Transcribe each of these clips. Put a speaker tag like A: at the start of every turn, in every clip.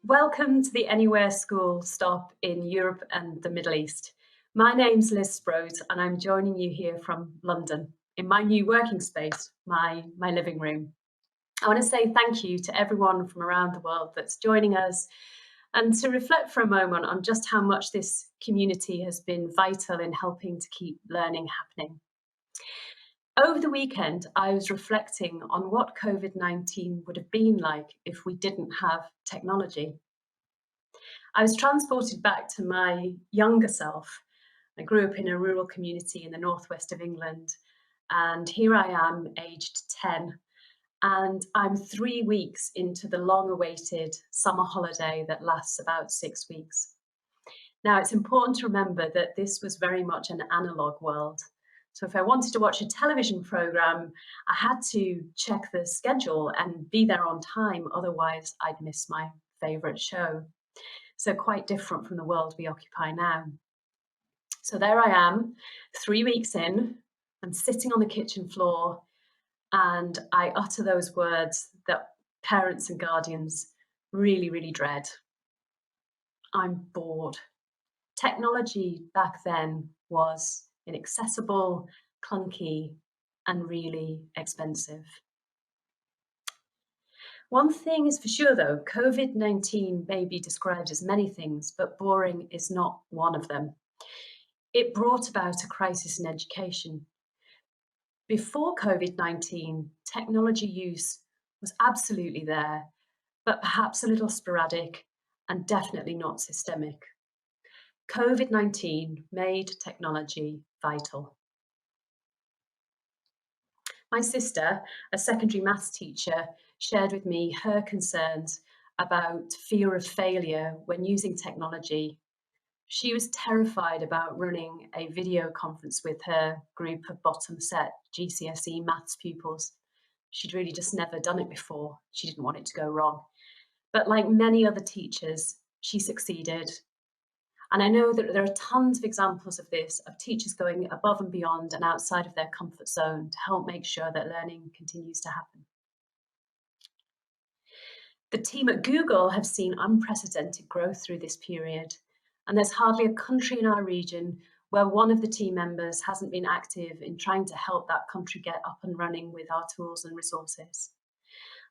A: Welcome to the Anywhere School stop in Europe and the Middle East. My name's Liz Sprose and I'm joining you here from London in my new working space, my living room. I want to say thank you to everyone from around the world that's joining us and to reflect for a moment on just how much this community has been vital in helping to keep learning happening. Over the weekend, I was reflecting on what COVID-19 would have been like if we didn't have technology. I was transported back to my younger self. I grew up in a rural community in the northwest of England, and here I am, aged 10, and I'm 3 weeks into the long awaited summer holiday that lasts about 6 weeks. Now, it's important to remember that this was very much an analog world. So, if I wanted to watch a television program, I had to check the schedule and be there on time, otherwise, I'd miss my favourite show. So quite different from the world we occupy now. So there I am, 3 weeks in, I'm sitting on the kitchen floor and I utter those words that parents and guardians really, really dread. I'm bored. Technology back then was inaccessible, clunky, and really expensive. One thing is for sure though, COVID-19 may be described as many things, but boring is not one of them. It brought about a crisis in education. Before COVID-19, technology use was absolutely there, but perhaps a little sporadic and definitely not systemic. COVID-19 made technology vital. My sister, a secondary maths teacher, shared with me her concerns about fear of failure when using technology. She was terrified about running a video conference with her group of bottom set GCSE maths pupils. She'd really just never done it before. She didn't want it to go wrong. But like many other teachers, she succeeded. And I know that there are tons of examples of this, of teachers going above and beyond and outside of their comfort zone to help make sure that learning continues to happen. The team at Google have seen unprecedented growth through this period, and there's hardly a country in our region where one of the team members hasn't been active in trying to help that country get up and running with our tools and resources.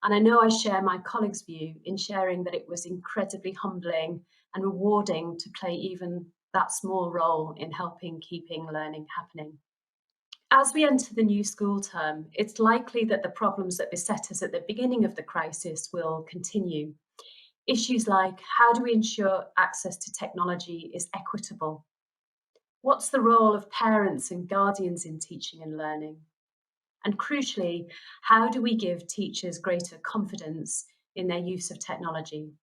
A: And I know I share my colleagues' view in sharing that it was incredibly humbling and rewarding to play even that small role in helping keeping learning happening. As we enter the new school term, it's likely that the problems that beset us at the beginning of the crisis will continue. Issues like how do we ensure access to technology is equitable? What's the role of parents and guardians in teaching and learning? And crucially, how do we give teachers greater confidence in their use of technology?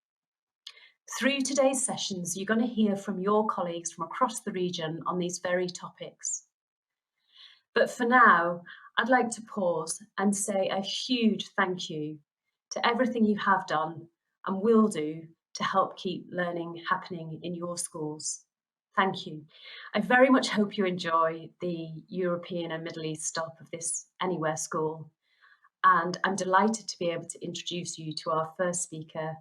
A: Through today's sessions, you're going to hear from your colleagues from across the region on these very topics. But for now, I'd like to pause and say a huge thank you to everything you have done and will do to help keep learning happening in your schools. Thank you. I very much hope you enjoy the European and Middle East stop of this Anywhere School. And I'm delighted to be able to introduce you to our first speaker,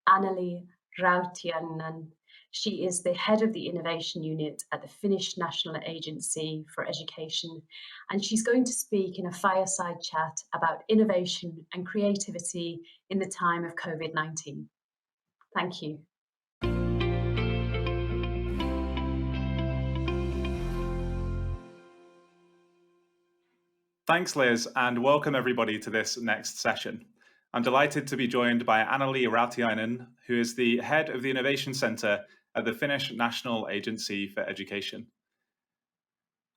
A: Anneli Rautiainen. She is the head of the innovation unit at the Finnish National Agency for Education, and she's going to speak in a fireside chat about innovation and creativity in the time of COVID-19. Thank you.
B: Thanks, Liz, and welcome everybody to this next session. I'm delighted to be joined by Anneli Rautiainen, who is the head of the Innovation Centre at the Finnish National Agency for Education.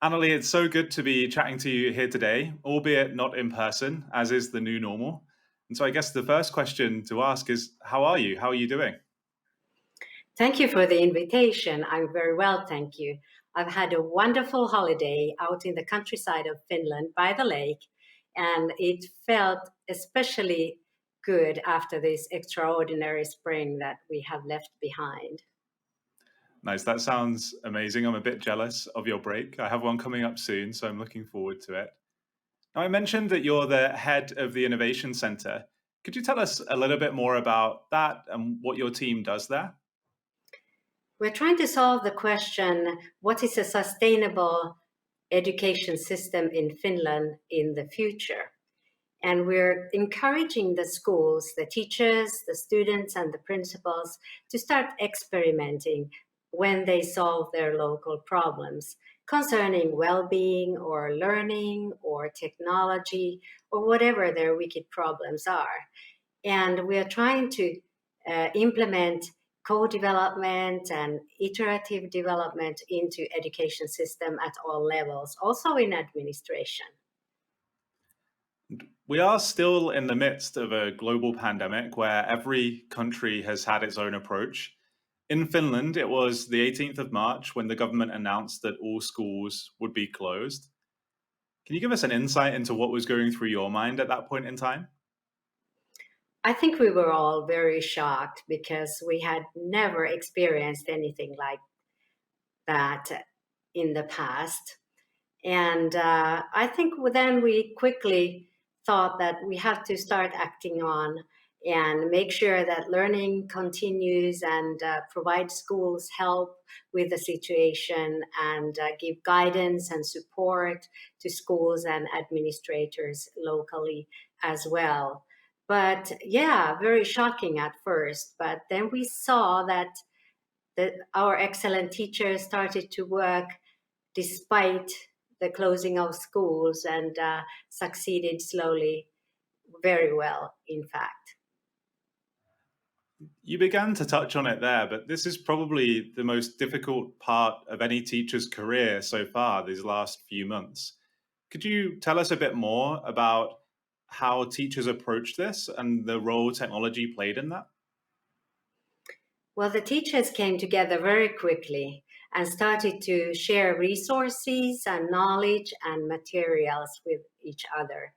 B: Anneli, it's so good to be chatting to you here today, albeit not in person, as is the new normal. And so I guess the first question to ask is, how are you? How are you doing?
C: Thank you for the invitation. I'm very well, thank you. I've had a wonderful holiday out in the countryside of Finland by the lake, and it felt especially good after this extraordinary spring that we have left behind.
B: Nice, that sounds amazing. I'm a bit jealous of your break. I have one coming up soon, so I'm looking forward to it. Now, I mentioned that you're the head of the Innovation Centre. Could you tell us a little bit more about that and what your team does there?
C: We're trying to solve the question, what is a sustainable education system in Finland in the future? And we're encouraging the schools, the teachers, the students, and the principals to start experimenting when they solve their local problems concerning well-being or learning or technology or whatever their wicked problems are. And we are trying to implement co-development and iterative development into education system at all levels, also in administration.
B: We are still in the midst of a global pandemic where every country has had its own approach. In Finland, it was the 18th of March when the government announced that all schools would be closed. Can you give us an insight into what was going through your mind at that point in time?
C: I think we were all very shocked because we had never experienced anything like that in the past. And I think then we quickly thought that we have to start acting on and make sure that learning continues and provide schools help with the situation and give guidance and support to schools and administrators locally as well. But yeah, very shocking at first. But then we saw that our excellent teachers started to work despite the closing of schools and succeeded slowly very well, in fact.
B: You began to touch on it there, but this is probably the most difficult part of any teacher's career so far, these last few months. Could you tell us a bit more about how teachers approach this and the role technology played in that?
C: Well, the teachers came together very quickly and started to share resources and knowledge and materials with each other.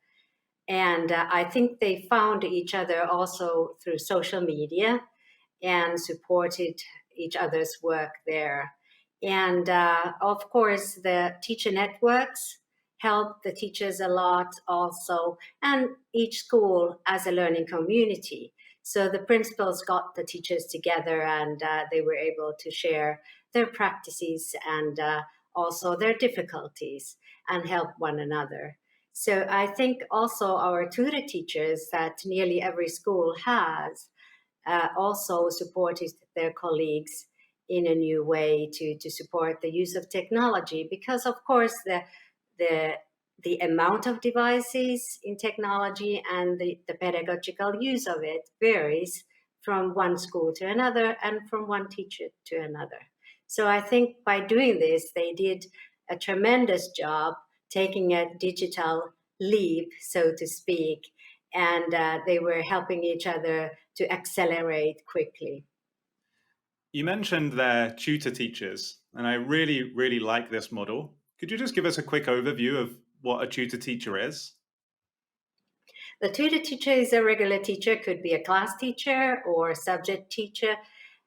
C: And I think they found each other also through social media and supported each other's work there. And of course, the teacher networks helped the teachers a lot also, and each school as a learning community. So the principals got the teachers together and they were able to share their practices and also their difficulties and help one another. So I think also our tutor teachers that nearly every school has also supported their colleagues in a new way to support the use of technology because of course the the amount of devices in technology and the pedagogical use of it varies from one school to another and from one teacher to another. So I think by doing this, they did a tremendous job taking a digital leap, so to speak, and they were helping each other to accelerate quickly.
B: You mentioned their tutor teachers, and I really, really like this model. Could you just give us a quick overview of what a tutor teacher is?
C: The tutor teacher is a regular teacher, could be a class teacher or a subject teacher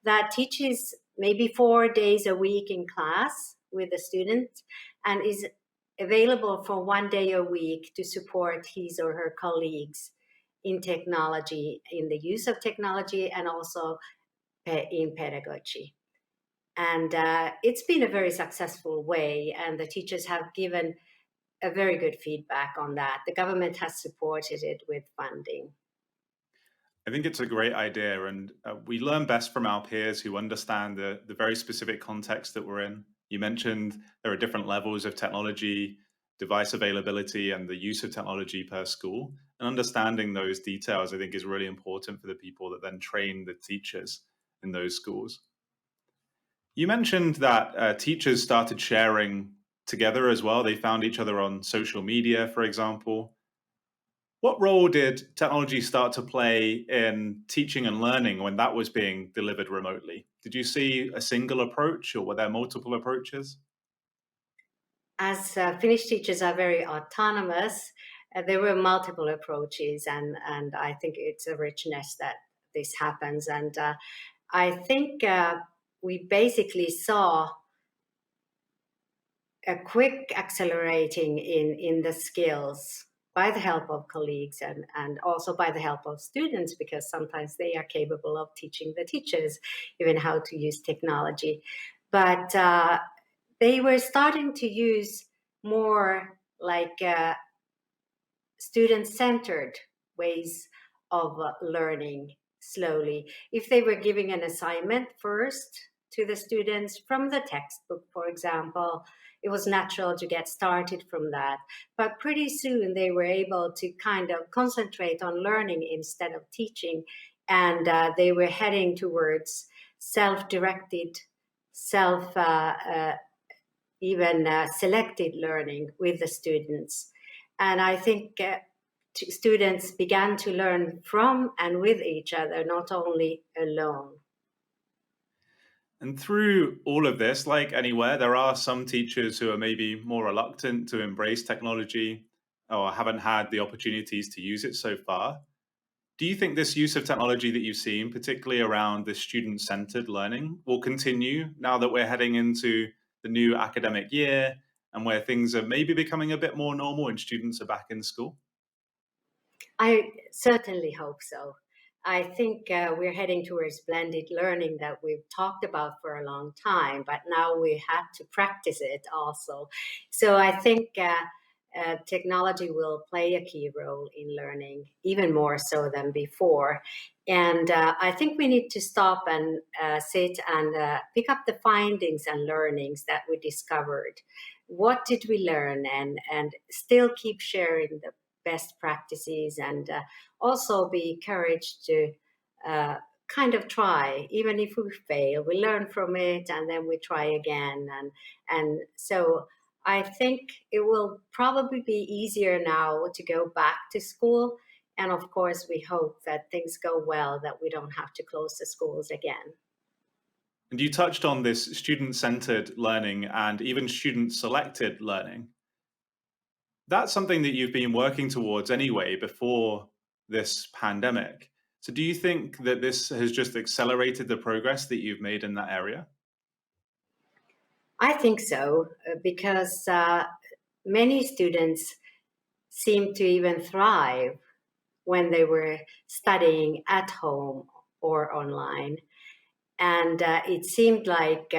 C: that teaches maybe 4 days a week in class with the student and is available for 1 day a week to support his or her colleagues in technology, in the use of technology, and also in pedagogy. And it's been a very successful way, and the teachers have given a very good feedback on that. The government has supported it with funding.
B: I think it's a great idea, and we learn best from our peers who understand the very specific context that we're in. You mentioned there are different levels of technology, device availability, and the use of technology per school. And understanding those details, I think, is really important for the people that then train the teachers in those schools. You mentioned that teachers started sharing together as well. They found each other on social media, for example. What role did technology start to play in teaching and learning when that was being delivered remotely? Did you see a single approach or were there multiple approaches?
C: As Finnish teachers are very autonomous, there were multiple approaches, and I think it's a richness that this happens. And I think we basically saw a quick accelerating in the skills by the help of colleagues and also by the help of students, because sometimes they are capable of teaching the teachers even how to use technology. But they were starting to use more like student-centered ways of learning slowly. If they were giving an assignment first to the students from the textbook, for example, it was natural to get started from that. But pretty soon they were able to kind of concentrate on learning instead of teaching. And they were heading towards self-directed, self even selected learning with the students. And I think students began to learn from and with each other, not only alone.
B: And through all of this, like anywhere, there are some teachers who are maybe more reluctant to embrace technology or haven't had the opportunities to use it so far. Do you think this use of technology that you've seen, particularly around the student centered learning, will continue now that we're heading into the new academic year and where things are maybe becoming a bit more normal and students are back in school?
C: I certainly hope so. I think we're heading towards blended learning that we've talked about for a long time, but now we have to practice it also. So I think technology will play a key role in learning, even more so than before. And I think we need to stop and sit and pick up the findings and learnings that we discovered. What did we learn? And still keep sharing the best practices, and also be encouraged to uh, kind of try. Even if we fail, we learn from it and then we try again. And so I think it will probably be easier now to go back to school. And of course, we hope that things go well, that we don't have to close the schools again.
B: And you touched on this student centered learning and even student selected learning. That's something that you've been working towards anyway before this pandemic. So, do you think that this has just accelerated the progress that you've made in that area?
C: I think so, because many students seem to even thrive when they were studying at home or online. And it seemed like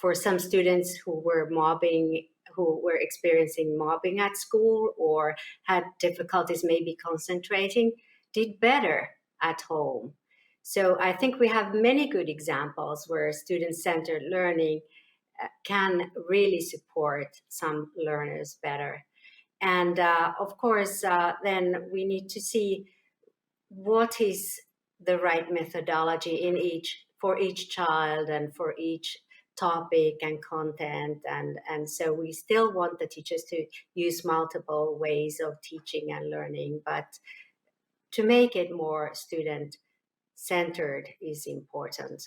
C: for some students who were experiencing mobbing at school or had difficulties maybe concentrating, did better at home. So I think we have many good examples where student-centered learning can really support some learners better. And of course, then we need to see what is the right methodology in each for each child and for each topic and content, and so we still want the teachers to use multiple ways of teaching and learning, but to make it more student centered is important.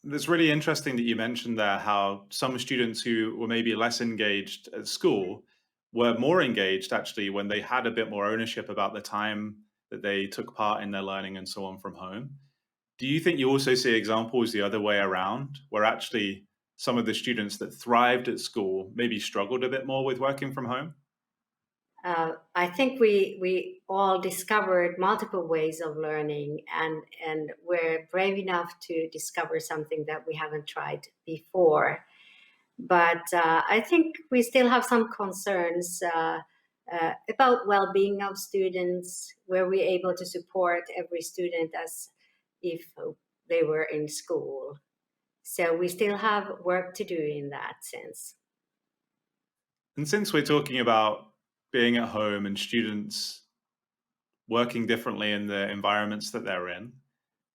B: It's really interesting that you mentioned there how some students who were maybe less engaged at school were more engaged actually when they had a bit more ownership about the time that they took part in their learning and so on from home. Do you think you also see examples the other way around, where actually some of the students that thrived at school maybe struggled a bit more with working from home?
C: I think we all discovered multiple ways of learning, and we're brave enough to discover something that we haven't tried before. But I think we still have some concerns about well-being of students. Were we able to support every student as if they were in school? So we still have work to do in that sense.
B: And since we're talking about being at home and students working differently in the environments that they're in,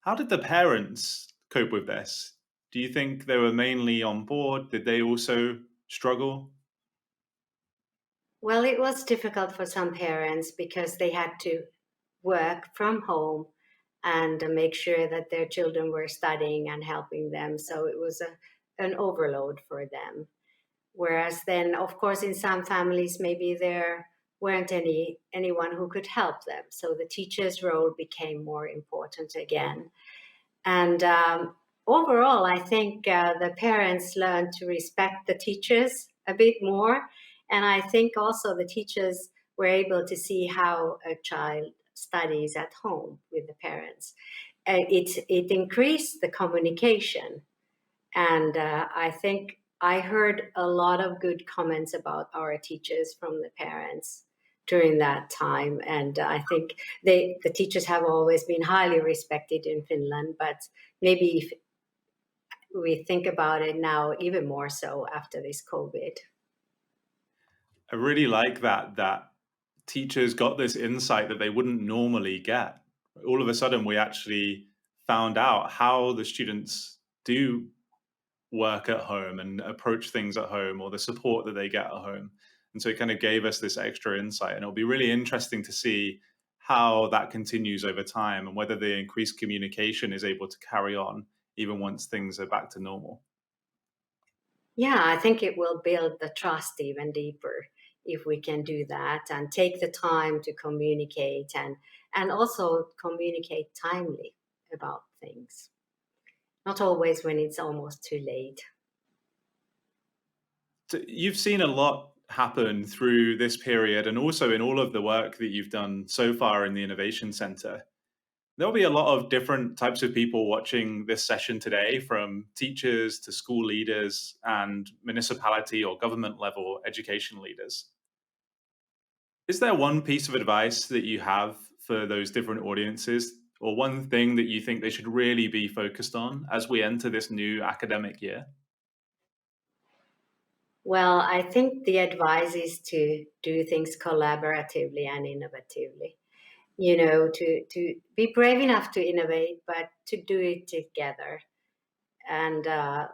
B: how did the parents cope with this? Do you think they were mainly on board? Did they also struggle?
C: Well, it was difficult for some parents because they had to work from home and make sure that their children were studying and helping them. So it was an overload for them. Whereas then, of course, in some families, maybe there weren't anyone who could help them. So the teacher's role became more important again. And overall, I think the parents learned to respect the teachers a bit more. And I think also the teachers were able to see how a child studies at home with the parents. It increased the communication, and I think I heard a lot of good comments about our teachers from the parents during that time. And I think the teachers have always been highly respected in Finland, but maybe if we think about it now, even more so after this COVID.
B: I really like that teachers got this insight that they wouldn't normally get. All of a sudden, we actually found out how the students do work at home and approach things at home, or the support that they get at home. And so it kind of gave us this extra insight. And it'll be really interesting to see how that continues over time and whether the increased communication is able to carry on even once things are back to normal.
C: Yeah, I think it will build the trust even deeper if we can do that and take the time to communicate and also communicate timely about things. Not always when it's almost too late.
B: So you've seen a lot happen through this period and also in all of the work that you've done so far in the Innovation Center. There'll be a lot of different types of people watching this session today, from teachers to school leaders and municipality or government level education leaders. Is there one piece of advice that you have for those different audiences, or one thing that you think they should really be focused on as we enter this new academic year?
C: Well, I think the advice is to do things collaboratively and innovatively. You know, to be brave enough to innovate, but to do it together. And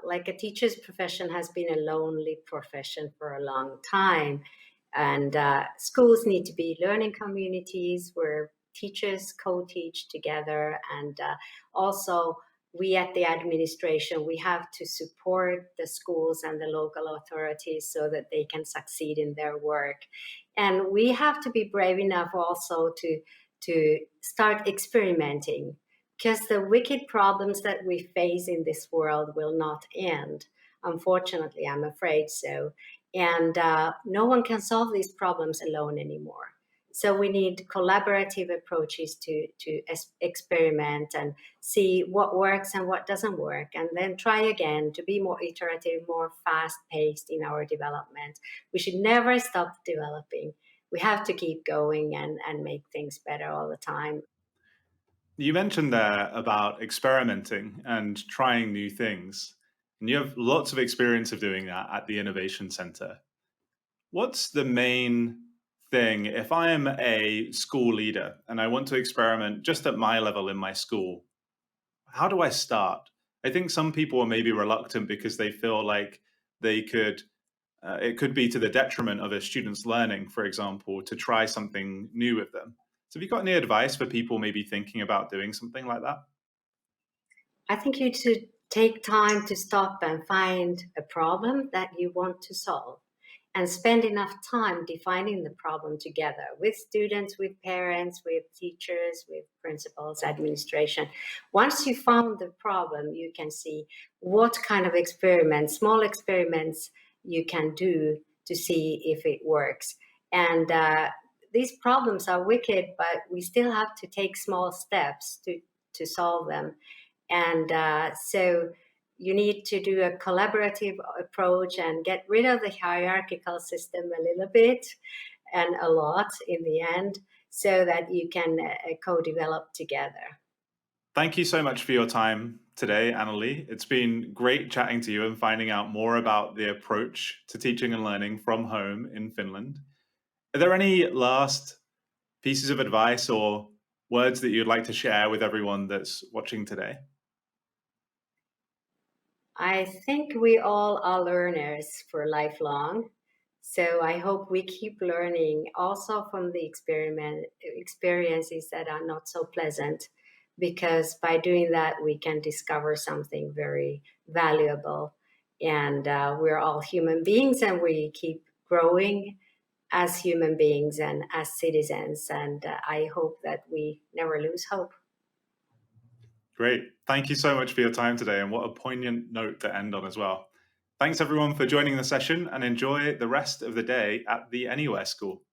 C: like a teacher's profession has been a lonely profession for a long time. And schools need to be learning communities where teachers co-teach together. And also, we at the administration, we have to support the schools and the local authorities so that they can succeed in their work. And we have to be brave enough also to start experimenting, because the wicked problems that we face in this world will not end. Unfortunately, I'm afraid so. And no one can solve these problems alone anymore. So we need collaborative approaches to experiment and see what works and what doesn't work, and then try again to be more iterative, more fast paced in our development. We should never stop developing. We have to keep going and make things better all the time.
B: You mentioned there about experimenting and trying new things, and you have lots of experience of doing that at the Innovation Center. What's the main thing if I am a school leader and I want to experiment just at my level in my school? How do I start? I think some people are maybe reluctant because they feel like they could, it could be to the detriment of a student's learning, for example, to try something new with them. So, have you got any advice for people maybe thinking about doing something like that?
C: I think you should take time to stop and find a problem that you want to solve and spend enough time defining the problem together with students, with parents, with teachers, with principals, administration. Once you found the problem, you can see what kind of experiments, small experiments you can do to see if it works. And these problems are wicked, but we still have to take small steps to solve them. And so you need to do a collaborative approach and get rid of the hierarchical system a little bit and a lot in the end, so that you can co-develop together.
B: Thank you so much for your time today, Annalie. It's been great chatting to you and finding out more about the approach to teaching and learning from home in Finland. Are there any last pieces of advice or words that you'd like to share with everyone that's watching today?
C: I think we all are learners for lifelong. So I hope we keep learning also from the experiences that are not so pleasant, because by doing that we can discover something very valuable. And we're all human beings, and we keep growing as human beings and as citizens. And I hope that we never lose hope.
B: Great. Thank you so much for your time today, and what a poignant note to end on as well. Thanks everyone for joining the session, and enjoy the rest of the day at the Anywhere School.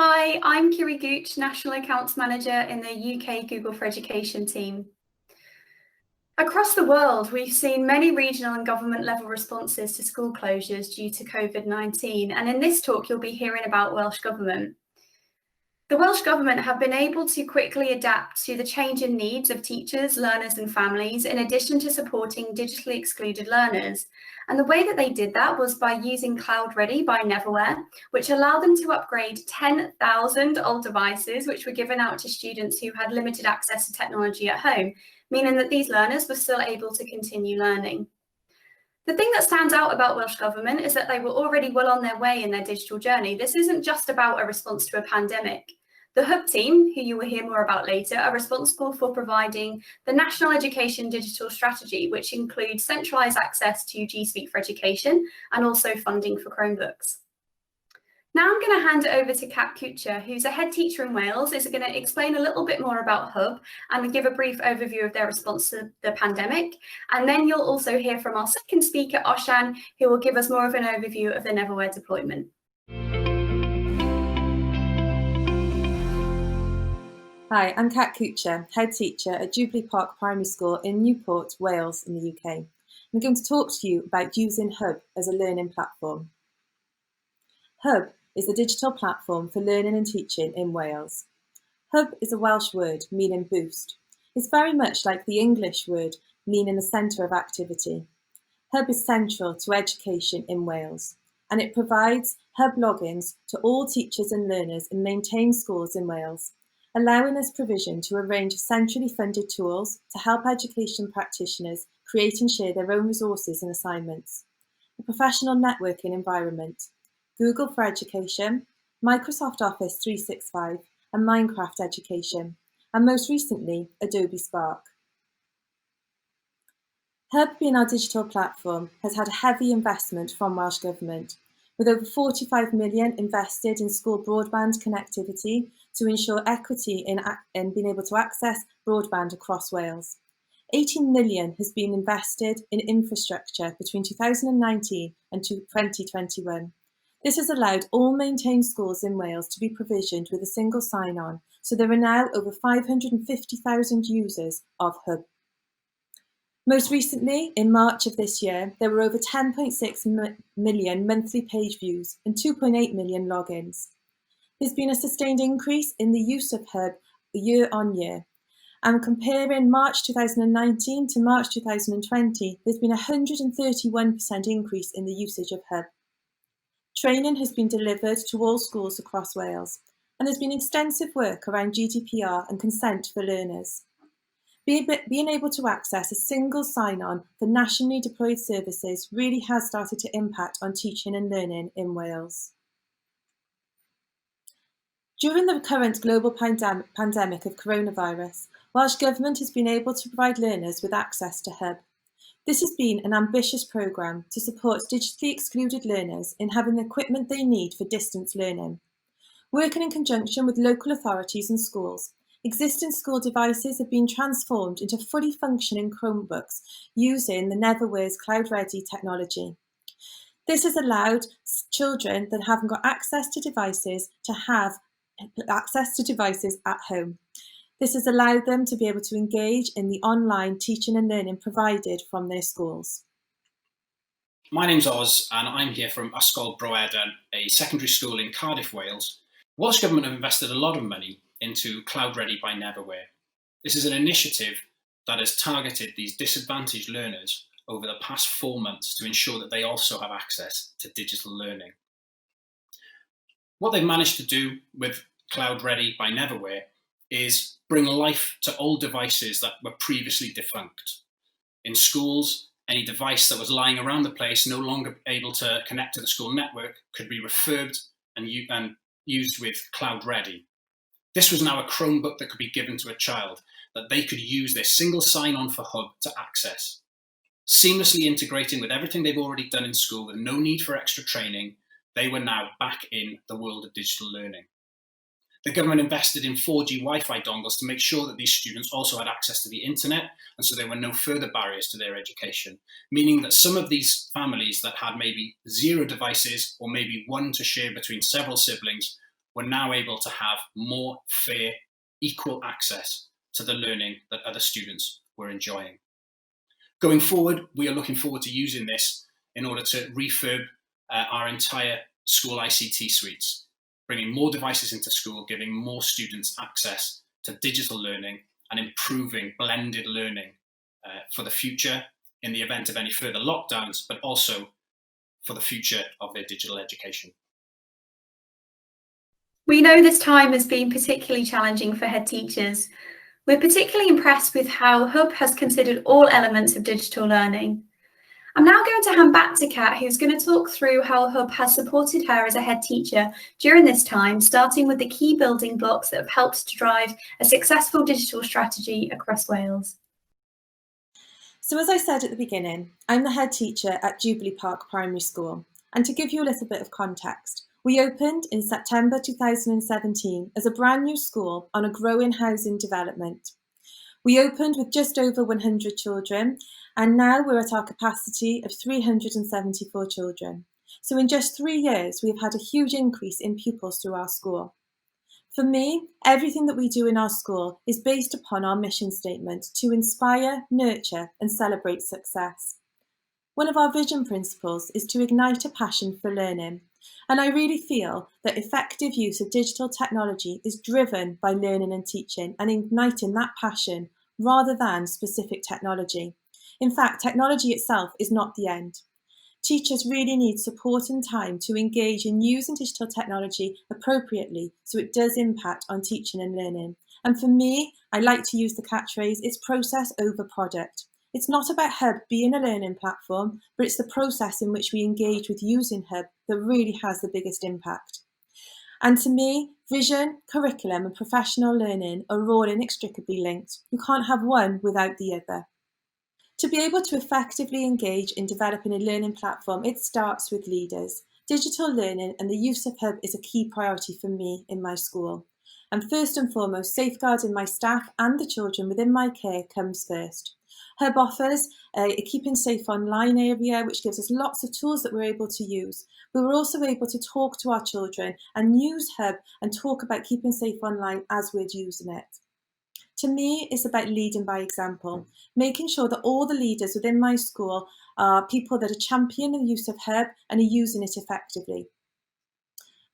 D: Hi, I'm Kiri Gooch, National Accounts Manager in the UK Google for Education team. Across the world, we've seen many regional and government level responses to school closures due to COVID-19, and in this talk you'll be hearing about Welsh Government. The Welsh Government have been able to quickly adapt to the changing needs of teachers, learners and families, in addition to supporting digitally excluded learners. And the way that they did that was by using Cloud Ready by Neverwhere, which allowed them to upgrade 10,000 old devices, which were given out to students who had limited access to technology at home, meaning that these learners were still able to continue learning. The thing that stands out about Welsh Government is that they were already well on their way in their digital journey. This isn't just about a response to a pandemic. The Hub team, who you will hear more about later, are responsible for providing the National Education Digital Strategy, which includes centralised access to G Suite for Education and also funding for Chromebooks. Now I'm going to hand it over to Kat Kuchar, who's a head teacher in Wales, is going to explain a little bit more about Hub and give a brief overview of their response to the pandemic. And then you'll also hear from our second speaker, Oshan, who will give us more of an overview of the Neverwhere deployment.
E: Hi, I'm Kat Kuchar, head teacher at Jubilee Park Primary School in Newport, Wales in the UK. I'm going to talk to you about using Hub as a learning platform. Hub is the digital platform for learning and teaching in Wales. Hub is a Welsh word meaning boost. It's very much like the English word meaning the centre of activity. Hub is central to education in Wales, and it provides Hub logins to all teachers and learners in maintained schools in Wales, allowing this provision to arrange centrally funded tools to help education practitioners create and share their own resources and assignments. A professional networking environment, Google for Education, Microsoft Office 365 and Minecraft Education, and most recently, Adobe Spark. Hub, being our digital platform, has had a heavy investment from Welsh Government, with over 45 million invested in school broadband connectivity to ensure equity in being able to access broadband across Wales. 18 million has been invested in infrastructure between 2019 and 2021. This has allowed all maintained schools in Wales to be provisioned with a single sign-on, so there are now over 550,000 users of Hub. Most recently, in March of this year, there were over 10.6 million monthly page views and 2.8 million logins. There's been a sustained increase in the use of Hub year on year. And comparing March 2019 to March 2020, there's been a 131% increase in the usage of Hub. Training has been delivered to all schools across Wales, and there's been extensive work around GDPR and consent for learners. Being able to access a single sign-on for nationally deployed services really has started to impact on teaching and learning in Wales. During the current global pandemic of coronavirus, Welsh Government has been able to provide learners with access to Hub. This has been an ambitious programme to support digitally excluded learners in having the equipment they need for distance learning. Working in conjunction with local authorities and schools, existing school devices have been transformed into fully functioning Chromebooks using the Neverwhere's Cloud Ready technology. This has allowed children that haven't got access to devices to have access to devices at home. This has allowed them to be able to engage in the online teaching and learning provided from their schools.
F: My name's Oz and I'm here from Ysgol Broedan, a secondary school in Cardiff, Wales. Welsh Government have invested a lot of money into Cloud Ready by Neverwhere. This is an initiative that has targeted these disadvantaged learners over the past 4 months to ensure that they also have access to digital learning. What they've managed to do with Cloud Ready by Neverwhere is bring life to old devices that were previously defunct. In schools, any device that was lying around the place, no longer able to connect to the school network, could be refurbed and used with Cloud Ready. This was now a Chromebook that could be given to a child that they could use their single sign-on for Hub to access. Seamlessly integrating with everything they've already done in school with no need for extra training, they were now back in the world of digital learning. The government invested in 4G Wi-Fi dongles to make sure that these students also had access to the internet, and so there were no further barriers to their education, meaning that some of these families that had maybe 0 devices or maybe one to share between several siblings we're now able to have more fair, equal access to the learning that other students were enjoying. Going forward, we are looking forward to using this in order to refurb our entire school ICT suites, bringing more devices into school, giving more students access to digital learning and improving blended learning for the future in the event of any further lockdowns, but also for the future of their digital education.
D: We know this time has been particularly challenging for head teachers. We're particularly impressed with how Hub has considered all elements of digital learning. I'm now going to hand back to Kat, who's going to talk through how Hub has supported her as a head teacher during this time, starting with the key building blocks that have helped to drive a successful digital strategy across Wales.
E: So as I said at the beginning, I'm the head teacher at Jubilee Park Primary School. And to give you a little bit of context, we opened in September 2017 as a brand new school on a growing housing development. We opened with just over 100 children, and now we're at our capacity of 374 children. So in just 3 years, we've had a huge increase in pupils through our school. For me, everything that we do in our school is based upon our mission statement to inspire, nurture, and celebrate success. One of our vision principles is to ignite a passion for learning, and I really feel that effective use of digital technology is driven by learning and teaching and igniting that passion rather than specific technology. In fact, technology itself is not the end. Teachers really need support and time to engage in using digital technology appropriately so it does impact on teaching and learning. And for me, I like to use the catchphrase, it's process over product. It's not about Hub being a learning platform, but it's the process in which we engage with using Hub that really has the biggest impact. And to me, vision, curriculum and professional learning are all inextricably linked. You can't have one without the other. To be able to effectively engage in developing a learning platform, it starts with leaders. Digital learning and the use of Hub is a key priority for me in my school. And first and foremost, safeguarding my staff and the children within my care comes first. Hub offers a Keeping Safe Online area, which gives us lots of tools that we're able to use. But we're also able to talk to our children and use Hub and talk about keeping safe online as we're using it. To me, it's about leading by example, making sure that all the leaders within my school are people that are championing the use of Hub and are using it effectively.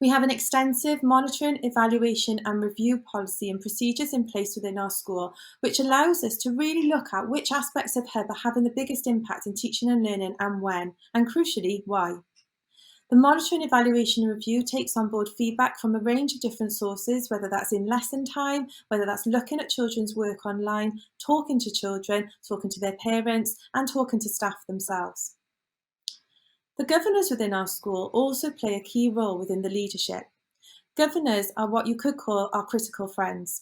E: We have an extensive monitoring, evaluation and review policy and procedures in place within our school, which allows us to really look at which aspects of Hub are having the biggest impact in teaching and learning and when, and crucially, why. The monitoring, evaluation and review takes on board feedback from a range of different sources, whether that's in lesson time, whether that's looking at children's work online, talking to children, talking to their parents and talking to staff themselves. The governors within our school also play a key role within the leadership. Governors are what you could call our critical friends.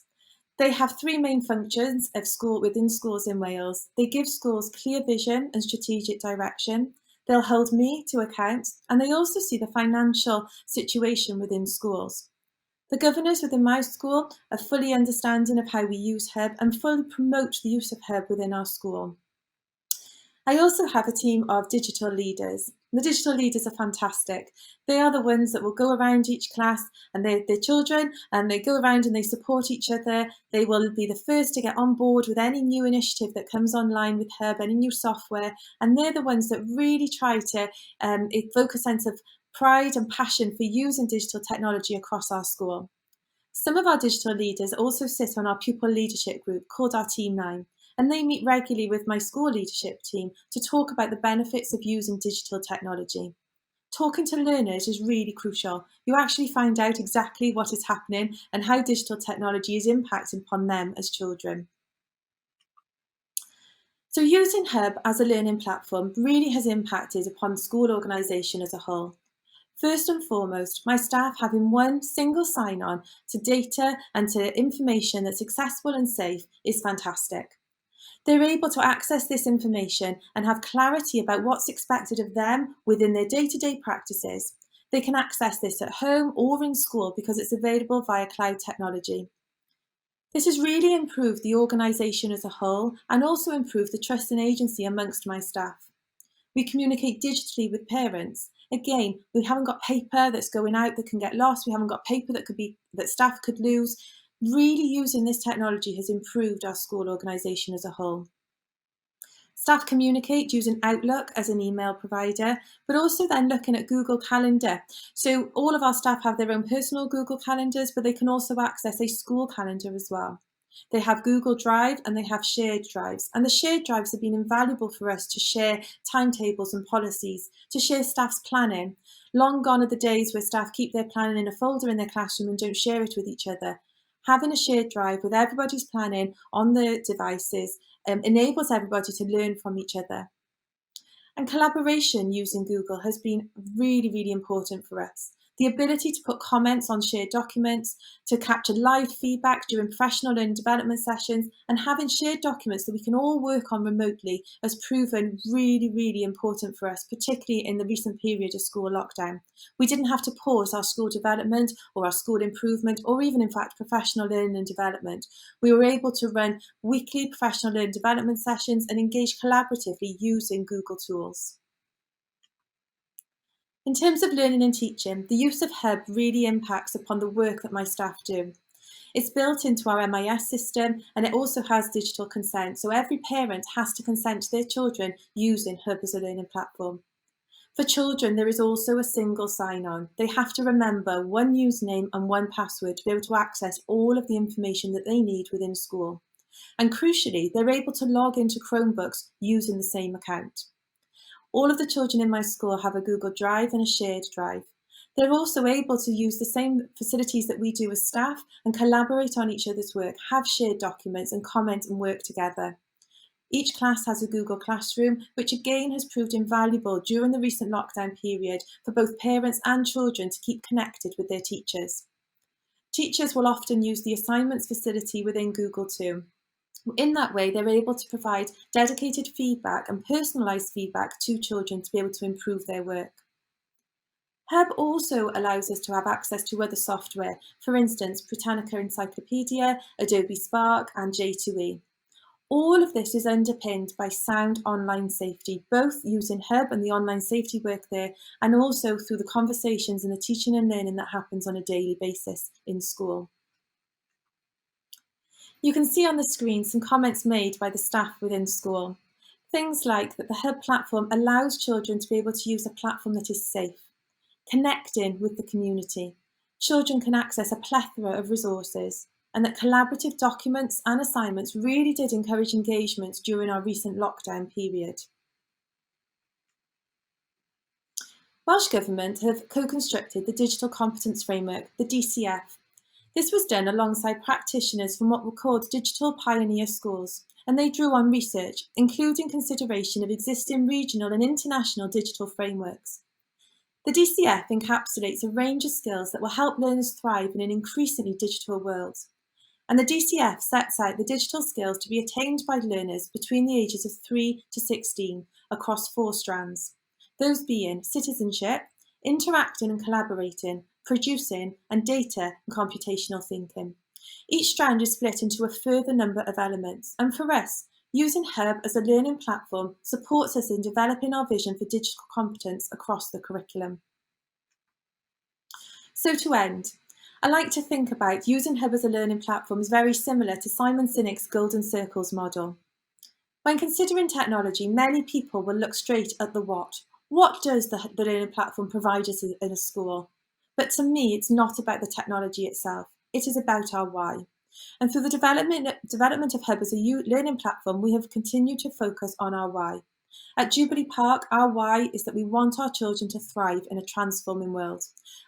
E: They have three main functions within schools in Wales. They give schools clear vision and strategic direction. They'll hold me to account, and they also see the financial situation within schools. The governors within my school are fully understanding of how we use Hub and fully promote the use of Hub within our school. I also have a team of digital leaders. The digital leaders are fantastic. They are the ones that will go around each class and they're children and they go around and they support each other. They will be the first to get on board with any new initiative that comes online with Hub, any new software. And they're the ones that really try to evoke a sense of pride and passion for using digital technology across our school. Some of our digital leaders also sit on our pupil leadership group called our Team 9. And they meet regularly with my school leadership team to talk about the benefits of using digital technology. Talking to learners is really crucial. You actually find out exactly what is happening and how digital technology is impacting upon them as children. So using Hub as a learning platform really has impacted upon school organisation as a whole. First and foremost, my staff having one single sign-on to data and to information that's accessible and safe is fantastic. They're able to access this information and have clarity about what's expected of them within their day-to-day practices. They can access this at home or in school because it's available via cloud technology. This has really improved the organisation as a whole and also improved the trust and agency amongst my staff. We communicate digitally with parents, Again, we haven't got paper that's going out that can get lost. We haven't got paper that staff could lose. Really using this technology has improved our school organisation as a whole. Staff communicate using Outlook as an email provider, but also then looking at Google Calendar. So all of our staff have their own personal Google calendars, but they can also access a school calendar as well. They have Google Drive and they have shared drives. And the shared drives have been invaluable for us to share timetables and policies, to share staff's planning. Long gone are the days where staff keep their planning in a folder in their classroom and don't share it with each other. Having a shared drive with everybody's planning on the devices enables everybody to learn from each other. And collaboration using Google has been really, really important for us. The ability to put comments on shared documents, to capture live feedback during professional and development sessions, and having shared documents that we can all work on remotely has proven really, really important for us, particularly in the recent period of school lockdown. We didn't have to pause our school development or our school improvement, or even in fact professional learning and development. We were able to run weekly professional learning development sessions and engage collaboratively using Google tools. In terms of learning and teaching, the use of Hub really impacts upon the work that my staff do. It's built into our MIS system and it also has digital consent, so every parent has to consent to their children using Hub as a learning platform. For children, there is also a single sign-on. They have to remember one username and one password to be able to access all of the information that they need within school. And crucially, they're able to log into Chromebooks using the same account. All of the children in my school have a Google Drive and a shared drive. They're also able to use the same facilities that we do as staff and collaborate on each other's work, have shared documents and comment and work together. Each class has a Google Classroom, which again has proved invaluable during the recent lockdown period for both parents and children to keep connected with their teachers. Teachers will often use the assignments facility within Google too. In that way, they're able to provide dedicated feedback and personalised feedback to children to be able to improve their work. Hub also allows us to have access to other software, for instance, Britannica Encyclopedia, Adobe Spark and J2E. All of this is underpinned by sound online safety, both using Hub and the online safety work there, and also through the conversations and the teaching and learning that happens on a daily basis in school. You can see on the screen some comments made by the staff within school. Things like that the Hub platform allows children to be able to use a platform that is safe, connecting with the community. Children can access a plethora of resources, and that collaborative documents and assignments really did encourage engagement during our recent lockdown period. Welsh Government have co-constructed the Digital Competence Framework, the DCF. This was done alongside practitioners from what were called digital pioneer schools, and they drew on research, including consideration of existing regional and international digital frameworks. The DCF encapsulates a range of skills that will help learners thrive in an increasingly digital world. And the DCF sets out the digital skills to be attained by learners between the ages of 3 to 16 across 4 strands. Those being citizenship, interacting and collaborating, producing, and data and computational thinking. Each strand is split into a further number of elements, and for us, using Hub as a learning platform supports us in developing our vision for digital competence across the curriculum. So to end, I like to think about using Hub as a learning platform as very similar to Simon Sinek's Golden Circles model. When considering technology, many people will look straight at the what. What does the learning platform provide us in a school? But to me, it's not about the technology itself. It is about our why. And through the development of Hub as a learning platform, we have continued to focus on our why. At Jubilee Park, our why is that we want our children to thrive in a transforming world.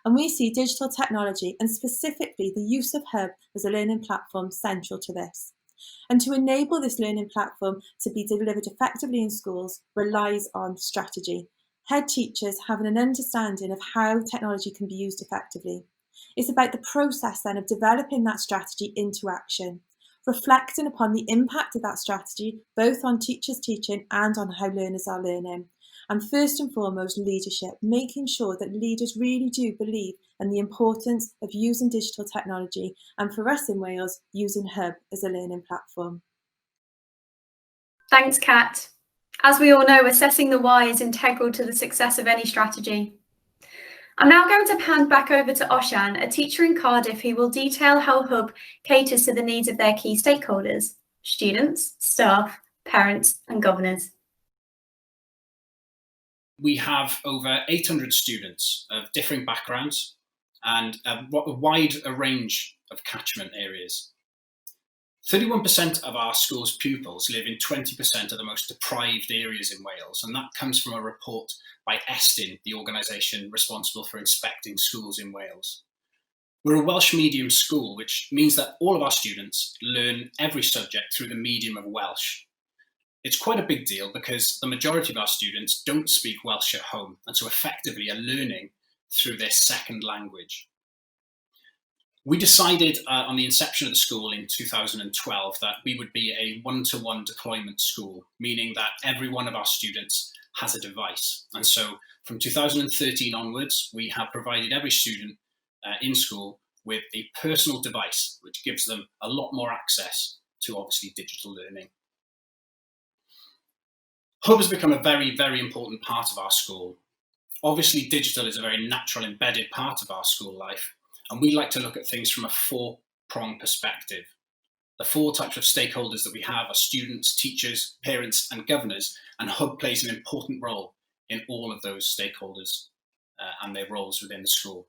E: And we see digital technology, and specifically the use of Hub as a learning platform, central to this. And to enable this learning platform to be delivered effectively in schools relies on strategy. Head teachers having an understanding of how technology can be used effectively. It's about the process then of developing that strategy into action, reflecting upon the impact of that strategy, both on teachers teaching and on how learners are learning. And first and foremost, leadership, making sure that leaders really do believe in the importance of using digital technology, and for us in Wales, using Hub as a learning platform.
D: Thanks, Kat. As we all know, assessing the why is integral to the success of any strategy. I'm now going to hand back over to Oshan, a teacher in Cardiff, who will detail how Hub caters to the needs of their key stakeholders: students, staff, parents, and governors.
F: We have over 800 students of differing backgrounds and a wide range of catchment areas. 31% of our school's pupils live in 20% of the most deprived areas in Wales, and that comes from a report by Estyn, the organisation responsible for inspecting schools in Wales. We're a Welsh medium school, which means that all of our students learn every subject through the medium of Welsh. It's quite a big deal because the majority of our students don't speak Welsh at home, and so effectively are learning through their second language. We decided on the inception of the school in 2012 that we would be a one-to-one deployment school, meaning that every one of our students has a device. And so from 2013 onwards, we have provided every student in school with a personal device, which gives them a lot more access to obviously digital learning. Hub has become a very, very important part of our school. Obviously, digital is a very natural embedded part of our school life, and we like to look at things from a four-pronged perspective. The four types of stakeholders that we have are students, teachers, parents, and governors, and Hub plays an important role in all of those stakeholders and their roles within the school.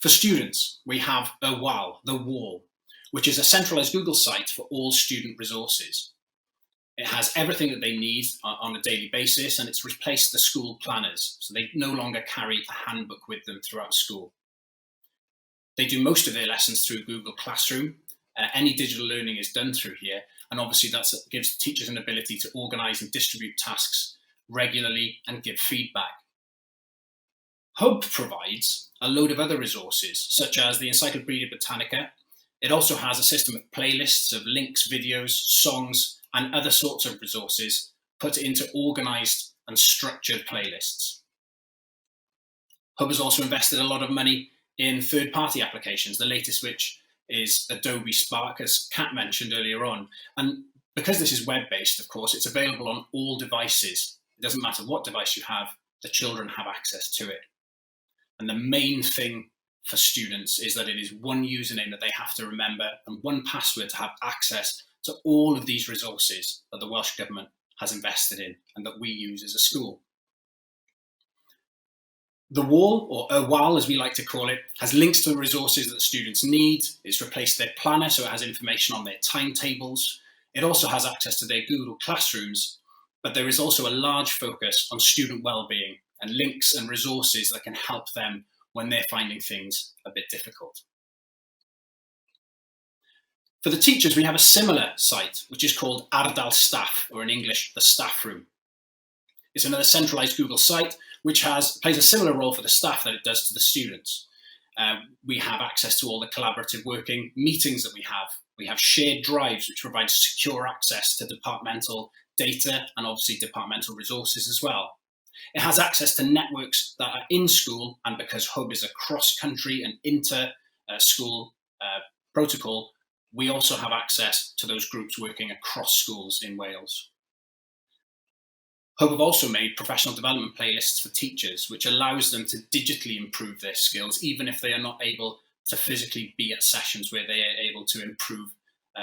F: For students, we have EWAL, the Wall, which is a centralised Google site for all student resources. It has everything that they need on a daily basis, and it's replaced the school planners, so they no longer carry a handbook with them throughout school. They do most of their lessons through Google Classroom. Any digital learning is done through here, and obviously that gives teachers an ability to organise and distribute tasks regularly and give feedback. Hub provides a load of other resources, such as the Encyclopedia Britannica. It also has a system of playlists of links, videos, songs, and other sorts of resources put into organised and structured playlists. Hub has also invested a lot of money in third-party applications, the latest which is Adobe Spark, as Kat mentioned earlier on. And because this is web-based, of course, it's available on all devices. It doesn't matter what device you have, the children have access to it. And the main thing for students is that it is one username that they have to remember and one password to have access to all of these resources that the Welsh Government has invested in and that we use as a school. The Wall, or EWAL as we like to call it, has links to the resources that the students need. It's replaced their planner, so it has information on their timetables. It also has access to their Google Classrooms, but there is also a large focus on student well-being and links and resources that can help them when they're finding things a bit difficult. For the teachers, we have a similar site, which is called Ardal Staff, or in English, the Staff Room. It's another centralised Google site, which plays a similar role for the staff that it does to the students. We have access to all the collaborative working meetings that we have. We have shared drives, which provide secure access to departmental data and obviously departmental resources as well. It has access to networks that are in school, and because Hub is a cross-country and inter-school protocol, we also have access to those groups working across schools in Wales. Hub have also made professional development playlists for teachers, which allows them to digitally improve their skills, even if they are not able to physically be at sessions where they are able to improve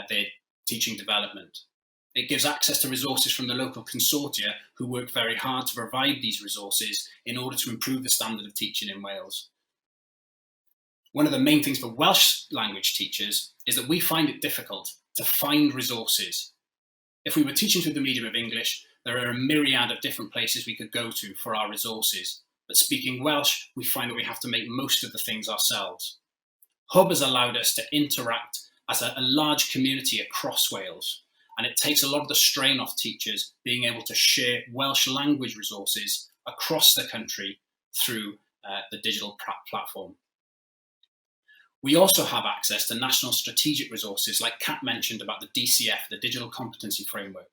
F: their teaching development. It gives access to resources from the local consortia who work very hard to provide these resources in order to improve the standard of teaching in Wales. One of the main things for Welsh language teachers is that we find it difficult to find resources. If we were teaching through the medium of English, there are a myriad of different places we could go to for our resources. But speaking Welsh, we find that we have to make most of the things ourselves. Hub has allowed us to interact as a large community across Wales, and it takes a lot of the strain off teachers being able to share Welsh language resources across the country through the digital platform. We also have access to national strategic resources like Kat mentioned about the DCF, the Digital Competency Framework.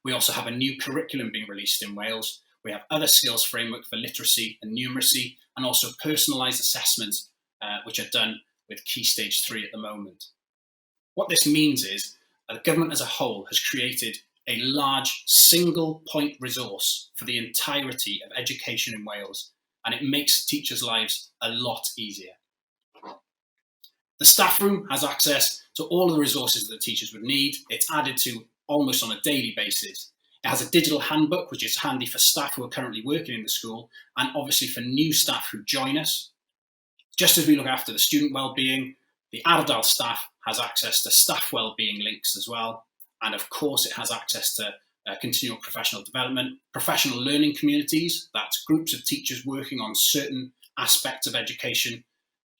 F: We also have a new curriculum being released in Wales. We have other skills framework for literacy and numeracy, and also personalised assessments, which are done with Key Stage 3 at the moment. What this means is that the government as a whole has created a large single point resource for the entirety of education in Wales, and it makes teachers' lives a lot easier. The staff room has access to all of the resources that the teachers would need. It's added to almost on a daily basis. It has a digital handbook, which is handy for staff who are currently working in the school, and obviously for new staff who join us. Just as we look after the student wellbeing, the adult staff has access to staff wellbeing links as well. And of course, it has access to continual professional development, professional learning communities, that's groups of teachers working on certain aspects of education.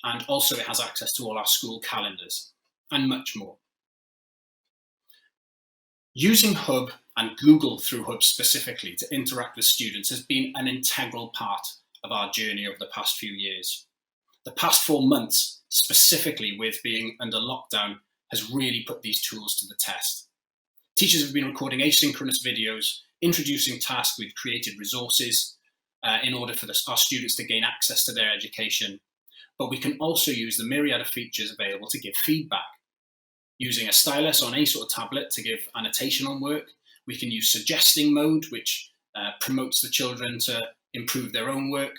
F: And also it has access to all our school calendars and much more. Using Hub and Google through Hub specifically to interact with students has been an integral part of our journey over the past few years. The past 4 months, specifically with being under lockdown, has really put these tools to the test. Teachers have been recording asynchronous videos, introducing tasks with created resources in order for our students to gain access to their education. But we can also use the myriad of features available to give feedback. Using a stylus on any sort of tablet to give annotation on work. We can use suggesting mode, which promotes the children to improve their own work.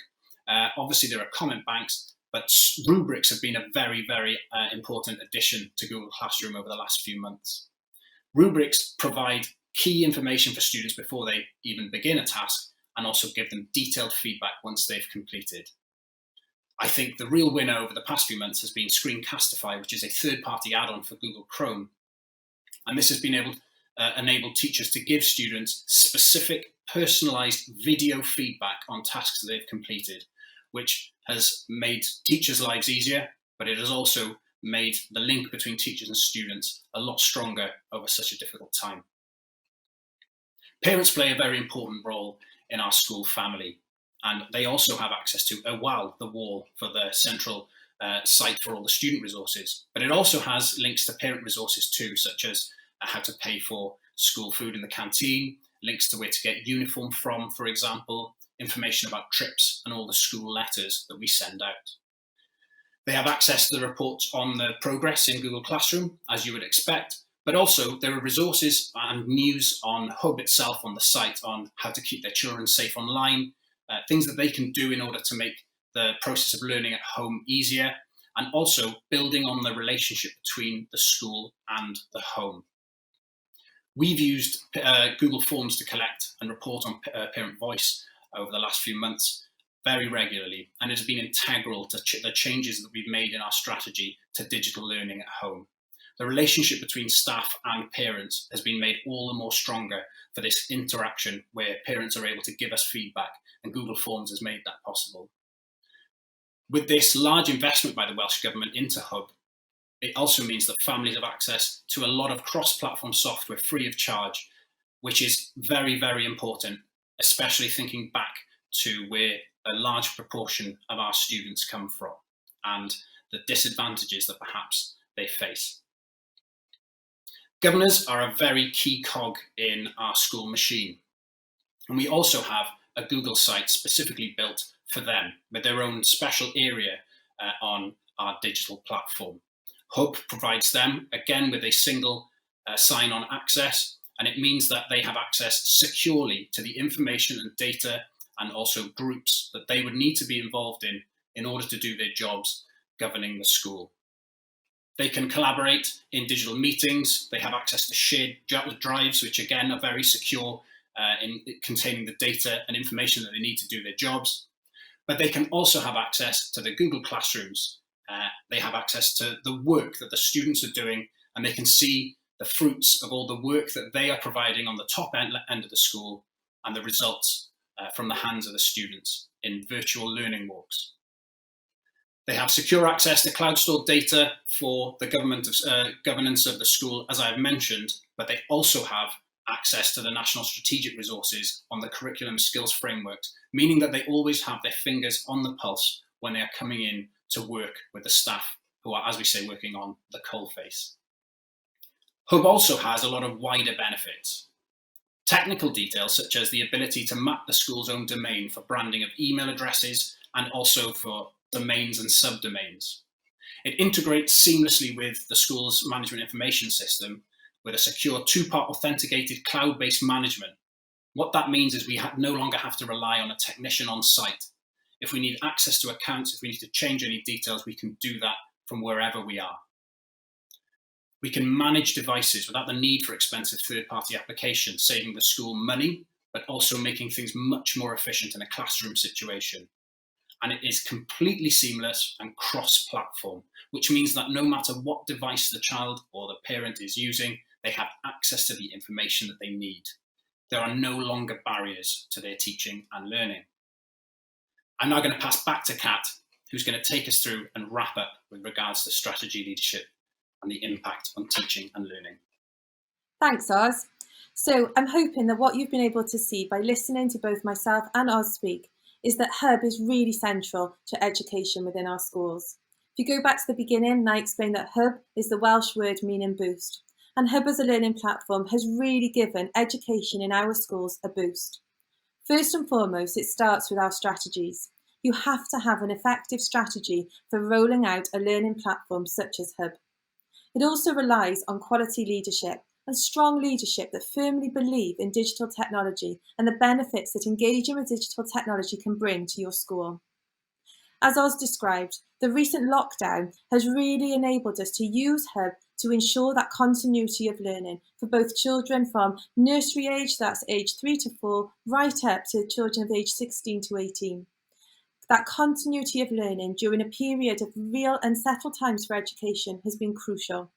F: Obviously, there are comment banks, but rubrics have been a very, very important addition to Google Classroom over the last few months. Rubrics provide key information for students before they even begin a task, and also give them detailed feedback once they've completed. I think the real winner over the past few months has been Screencastify, which is a third-party add-on for Google Chrome. And this has been enabled teachers to give students specific, personalised video feedback on tasks that they've completed, which has made teachers' lives easier, but it has also made the link between teachers and students a lot stronger over such a difficult time. Parents play a very important role in our school family. And they also have access to WAL, the wall, for the central site for all the student resources. But it also has links to parent resources too, such as how to pay for school food in the canteen, links to where to get uniform from, for example, information about trips and all the school letters that we send out. They have access to the reports on the progress in Google Classroom, as you would expect, but also there are resources and news on Hub itself on the site on how to keep their children safe online, things that they can do in order to make the process of learning at home easier, and also building on the relationship between the school and the home. We've used Google Forms to collect and report on parent voice over the last few months very regularly, and it has been integral to the changes that we've made in our strategy to digital learning at home. The relationship between staff and parents has been made all the more stronger for this interaction where parents are able to give us feedback, and Google Forms has made that possible. With this large investment by the Welsh Government into Hub, it also means that families have access to a lot of cross-platform software free of charge, which is very, very important, especially thinking back to where a large proportion of our students come from and the disadvantages that perhaps they face. Governors are a very key cog in our school machine, and we also have a Google site specifically built for them with their own special area on our digital platform. Hub provides them, again, with a single sign-on access, and it means that they have access securely to the information and data and also groups that they would need to be involved in order to do their jobs governing the school. They can collaborate in digital meetings. They have access to shared drives, which again are very secure in containing the data and information that they need to do their jobs. But they can also have access to the Google Classrooms. They have access to the work that the students are doing, and they can see the fruits of all the work that they are providing on the top end of the school and the results from the hands of the students in virtual learning walks. They have secure access to cloud-stored data for the governance of the school, as I've mentioned, but they also have access to the national strategic resources on the curriculum skills frameworks, meaning that they always have their fingers on the pulse when they are coming in to work with the staff who are, as we say, working on the coalface. Hub also has a lot of wider benefits. Technical details such as the ability to map the school's own domain for branding of email addresses and also for domains and subdomains. It integrates seamlessly with the school's management information system with a secure two-part authenticated cloud-based management. What that means is we no longer have to rely on a technician on site. If we need access to accounts, if we need to change any details, we can do that from wherever we are. We can manage devices without the need for expensive third-party applications, saving the school money, but also making things much more efficient in a classroom situation. And it is completely seamless and cross-platform, which means that no matter what device the child or the parent is using, they have access to the information that they need. There are no longer barriers to their teaching and learning. I'm now going to pass back to Kat, who's going to take us through and wrap up with regards to strategy leadership and the impact on teaching and learning.
E: Thanks, Oz. So I'm hoping that what you've been able to see by listening to both myself and Oz speak is that Hub is really central to education within our schools. If you go back to the beginning, I explained that Hub is the Welsh word meaning boost. And Hub as a learning platform has really given education in our schools a boost. First and foremost, it starts with our strategies. You have to have an effective strategy for rolling out a learning platform such as Hub. It also relies on quality leadership and strong leadership that firmly believe in digital technology and the benefits that engaging with digital technology can bring to your school. As Oz described, the recent lockdown has really enabled us to use Hub to ensure that continuity of learning for both children from nursery age, that's age 3 to 4, right up to children of age 16 to 18. That continuity of learning during a period of real unsettled times for education has been crucial.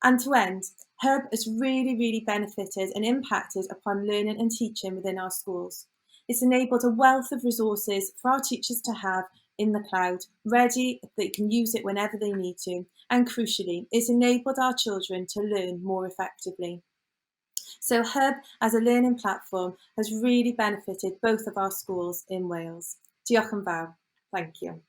E: And to end, Hub has really benefited and impacted upon learning and teaching within our schools. It's enabled a wealth of resources for our teachers to have in the cloud, ready, they can use it whenever they need to. And crucially, it's enabled our children to learn more effectively. So Hub as a learning platform has really benefited both of our schools in Wales. Diolch yn fawr. Thank you.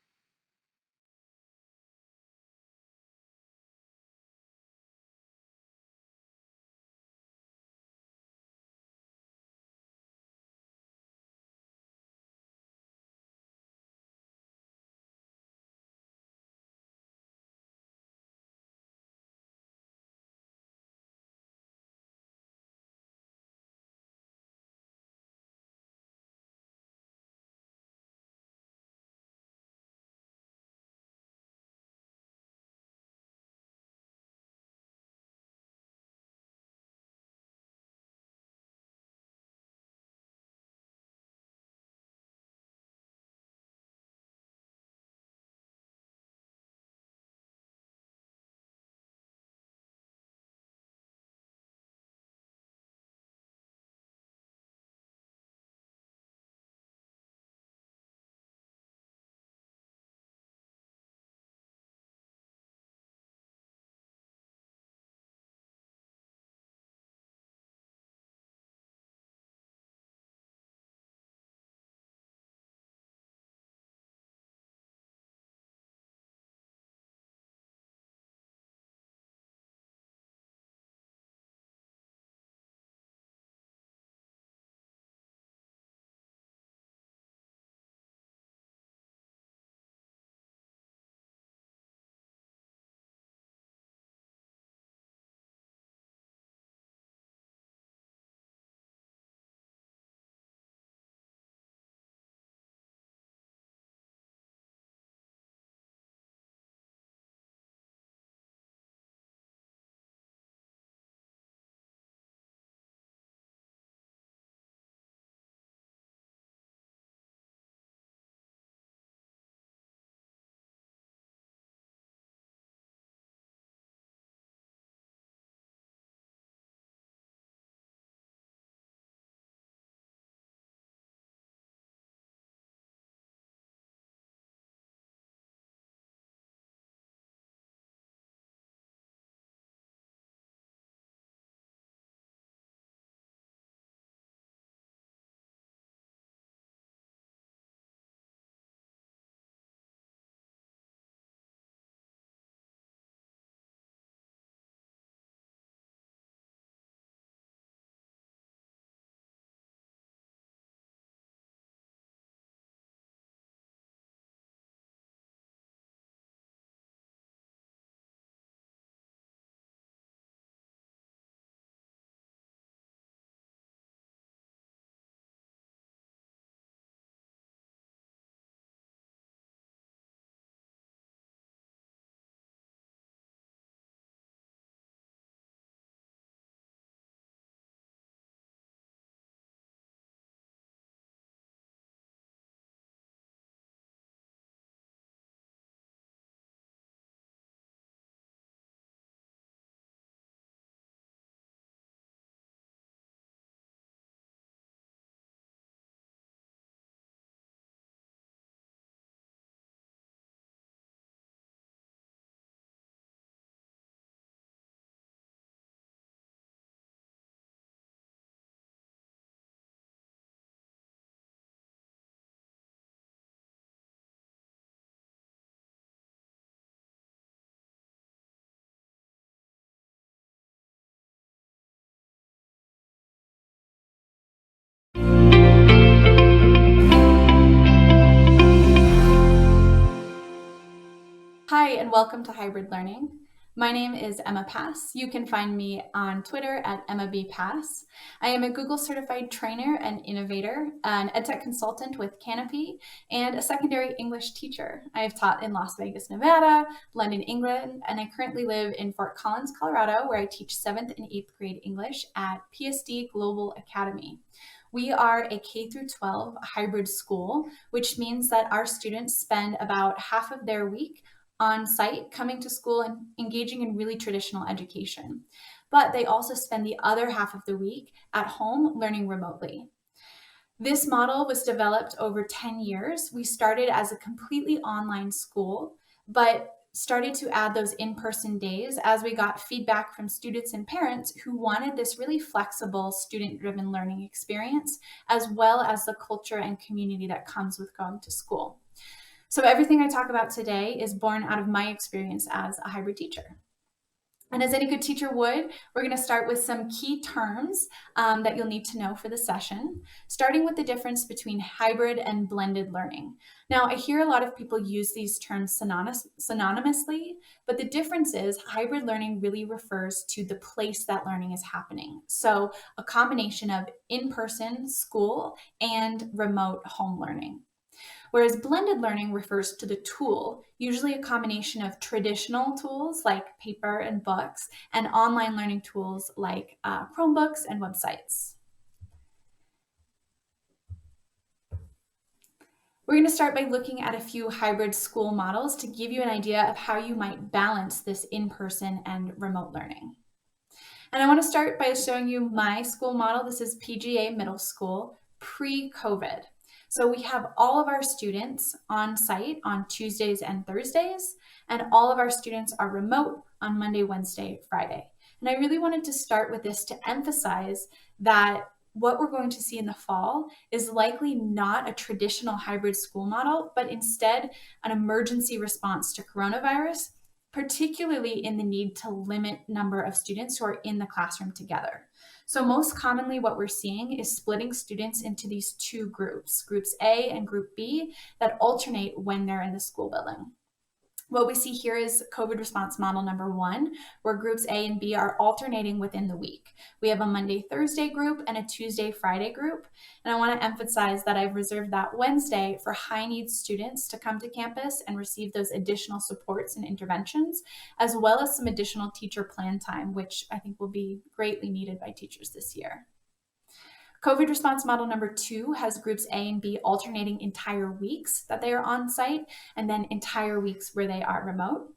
G: Hi, and welcome to Hybrid Learning. My name is Emma Pass. You can find me on Twitter at Emma B. Pass. I am a Google certified trainer and innovator, an EdTech consultant with Canopy, and a secondary English teacher. I have taught in Las Vegas, Nevada, London, England, and I currently live in Fort Collins, Colorado, where I teach 7th and 8th grade English at PSD Global Academy. We are a K through 12 hybrid school, which means that our students spend about half of their week on site, coming to school and engaging in really traditional education. But they also spend the other half of the week at home learning remotely. This model was developed over 10 years. We started as a completely online school, but started to add those in-person days as we got feedback from students and parents who wanted this really flexible student-driven learning experience, as well as the culture and community that comes with going to school. So everything I talk about today is born out of my experience as a hybrid teacher. And as any good teacher would, we're going to start with some key terms that you'll need to know for the session, starting with the difference between hybrid and blended learning. Now, I hear a lot of people use these terms synonymously, but the difference is hybrid learning really refers to the place that learning is happening. So a combination of in-person school and remote home learning. Whereas blended learning refers to the tool, usually a combination of traditional tools like paper and books and online learning tools like Chromebooks and websites. We're going to start by looking at a few hybrid school models to give you an idea of how you might balance this in-person and remote learning. And I want to start by showing you my school model. This is PGA Middle School pre-COVID. So we have all of our students on site on Tuesdays and Thursdays, and all of our students are remote on Monday, Wednesday, Friday. And I really wanted to start with this to emphasize that what we're going to see in the fall is likely not a traditional hybrid school model, but instead an emergency response to coronavirus, particularly in the need to limit number of students who are in the classroom together. So most commonly what we're seeing is splitting students into these two groups, groups A and group B, that alternate when they're in the school building. What we see here is COVID response model number 1, where groups A and B are alternating within the week. We have a Monday-Thursday group and a Tuesday-Friday group. And I want to emphasize that I've reserved that Wednesday for high-needs students to come to campus and receive those additional supports and interventions, as well as some additional teacher plan time, which I think will be greatly needed by teachers this year. COVID response model number 2 has groups A and B alternating entire weeks that they are on site and then entire weeks where they are remote.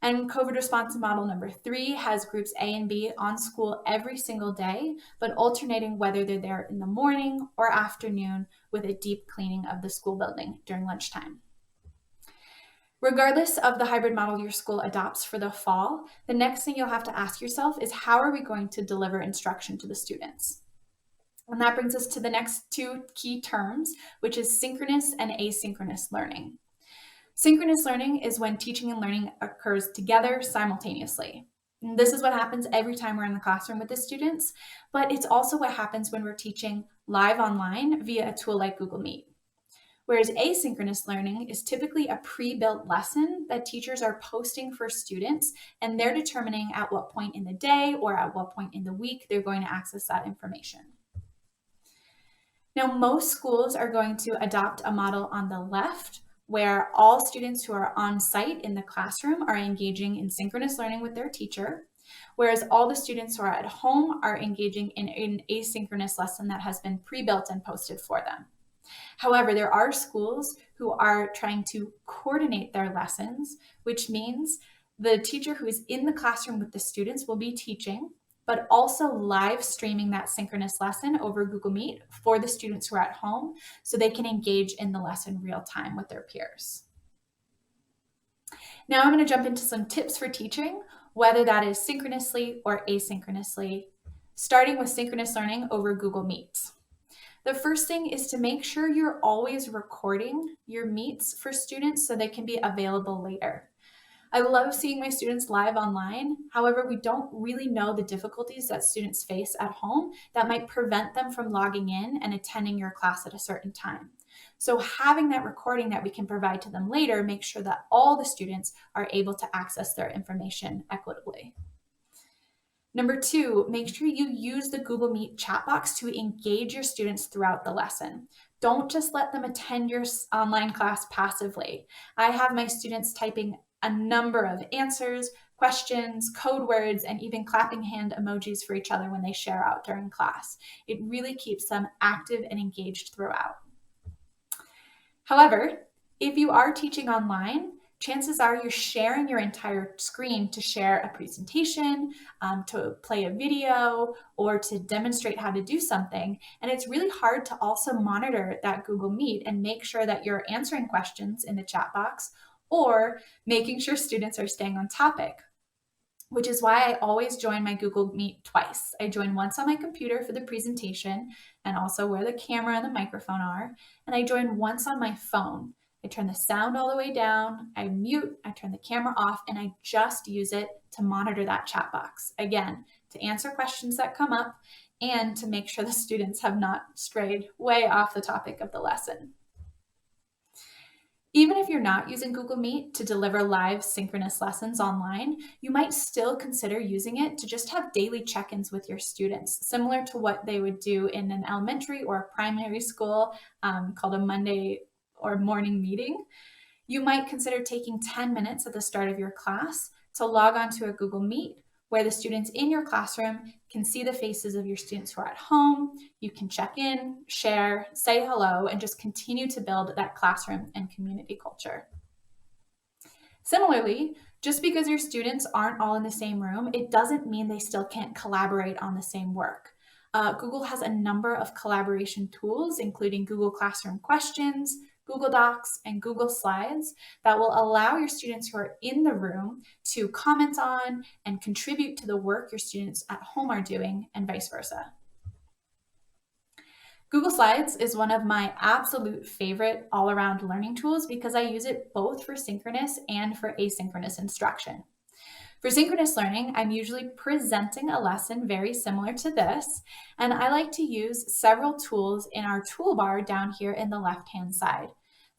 G: And COVID response model number 3 has groups A and B on school every single day, but alternating whether they're there in the morning or afternoon with a deep cleaning of the school building during lunchtime. Regardless of the hybrid model your school adopts for the fall, the next thing you'll have to ask yourself is how are we going to deliver instruction to the students? And that brings us to the next 2 key terms, which is synchronous and asynchronous learning. Synchronous learning is when teaching and learning occurs together simultaneously. And this is what happens every time we're in the classroom with the students, but it's also what happens when we're teaching live online via a tool like Google Meet. Whereas asynchronous learning is typically a pre-built lesson that teachers are posting for students, and they're determining at what point in the day or at what point in the week they're going to access that information. Now, most schools are going to adopt a model on the left where all students who are on site in the classroom are engaging in synchronous learning with their teacher, whereas all the students who are at home are engaging in an asynchronous lesson that has been pre-built and posted for them. However, there are schools who are trying to coordinate their lessons, which means the teacher who is in the classroom with the students will be teaching, but also live streaming that synchronous lesson over Google Meet for the students who are at home so they can engage in the lesson real time with their peers. Now I'm going to jump into some tips for teaching, whether that is synchronously or asynchronously, starting with synchronous learning over Google Meet. The first thing is to make sure you're always recording your meets for students so they can be available later. I love seeing my students live online. However, we don't really know the difficulties that students face at home that might prevent them from logging in and attending your class at a certain time. So having that recording that we can provide to them later makes sure that all the students are able to access their information equitably. Number 2, make sure you use the Google Meet chat box to engage your students throughout the lesson. Don't just let them attend your online class passively. I have my students typing a number of answers, questions, code words, and even clapping hand emojis for each other when they share out during class. It really keeps them active and engaged throughout. However, if you are teaching online, chances are you're sharing your entire screen to share a presentation, to play a video, or to demonstrate how to do something. And it's really hard to also monitor that Google Meet and make sure that you're answering questions in the chat box or making sure students are staying on topic, which is why I always join my Google Meet twice. I join once on my computer for the presentation and also where the camera and the microphone are, and I join once on my phone. I turn the sound all the way down, I mute, I turn the camera off, and I just use it to monitor that chat box. Again, to answer questions that come up and to make sure the students have not strayed way off the topic of the lesson. Even if you're not using Google Meet to deliver live synchronous lessons online, you might still consider using it to just have daily check-ins with your students, similar to what they would do in an elementary or a primary school called a Monday or morning meeting. You might consider taking 10 minutes at the start of your class to log on to a Google Meet where the students in your classroom can see the faces of your students who are at home. You can check in, share, say hello, and just continue to build that classroom and community culture. Similarly, just because your students aren't all in the same room, it doesn't mean they still can't collaborate on the same work. Google has a number of collaboration tools, including Google Classroom Questions, Google Docs, and Google Slides that will allow your students who are in the room to comment on and contribute to the work your students at home are doing, and vice versa. Google Slides is one of my absolute favorite all-around learning tools because I use it both for synchronous and for asynchronous instruction. For synchronous learning, I'm usually presenting a lesson very similar to this, and I like to use several tools in our toolbar down here in the left-hand side.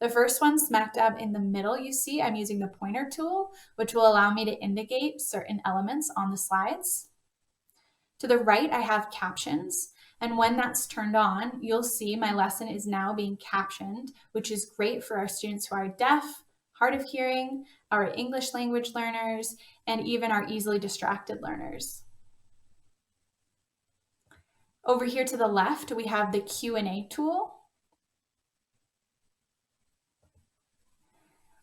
G: The first one, smack dab in the middle, you see I'm using the pointer tool, which will allow me to indicate certain elements on the slides. To the right, I have captions, and when that's turned on, you'll see my lesson is now being captioned, which is great for our students who are deaf, hard of hearing, our English language learners, and even our easily distracted learners. Over here to the left, we have the Q&A tool,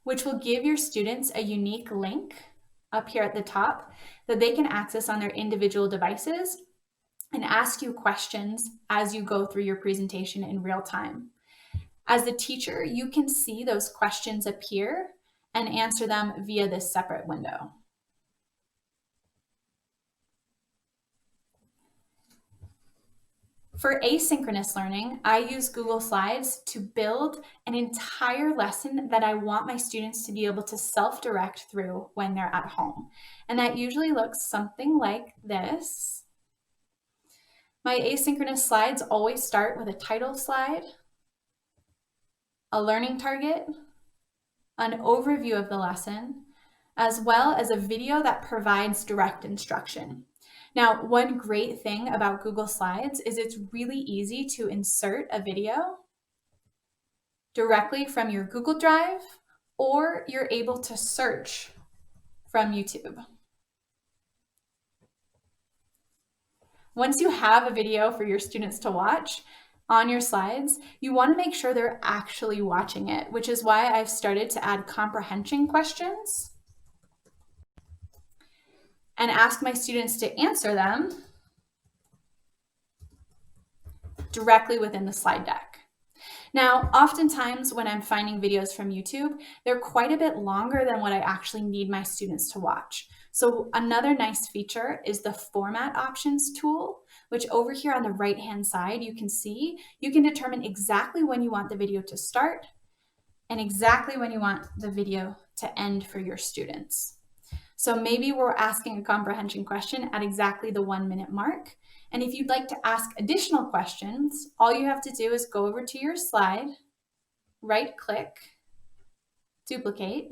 G: which will give your students a unique link up here at the top that they can access on their individual devices and ask you questions as you go through your presentation in real time. As the teacher, you can see those questions appear and answer them via this separate window. For asynchronous learning, I use Google Slides to build an entire lesson that I want my students to be able to self-direct through when they're at home. And that usually looks something like this. My asynchronous slides always start with a title slide, a learning target, an overview of the lesson, as well as a video that provides direct instruction. Now, one great thing about Google Slides is it's really easy to insert a video directly from your Google Drive, or you're able to search from YouTube. Once you have a video for your students to watch on your slides, you want to make sure they're actually watching it, which is why I've started to add comprehension questions and ask my students to answer them directly within the slide deck. Now, oftentimes when I'm finding videos from YouTube, they're quite a bit longer than what I actually need my students to watch. So another nice feature is the format options tool, which over here on the right-hand side, you can see, you can determine exactly when you want the video to start and exactly when you want the video to end for your students. So maybe we're asking a comprehension question at exactly the 1 minute mark. And if you'd like to ask additional questions, all you have to do is go over to your slide right-click, duplicate,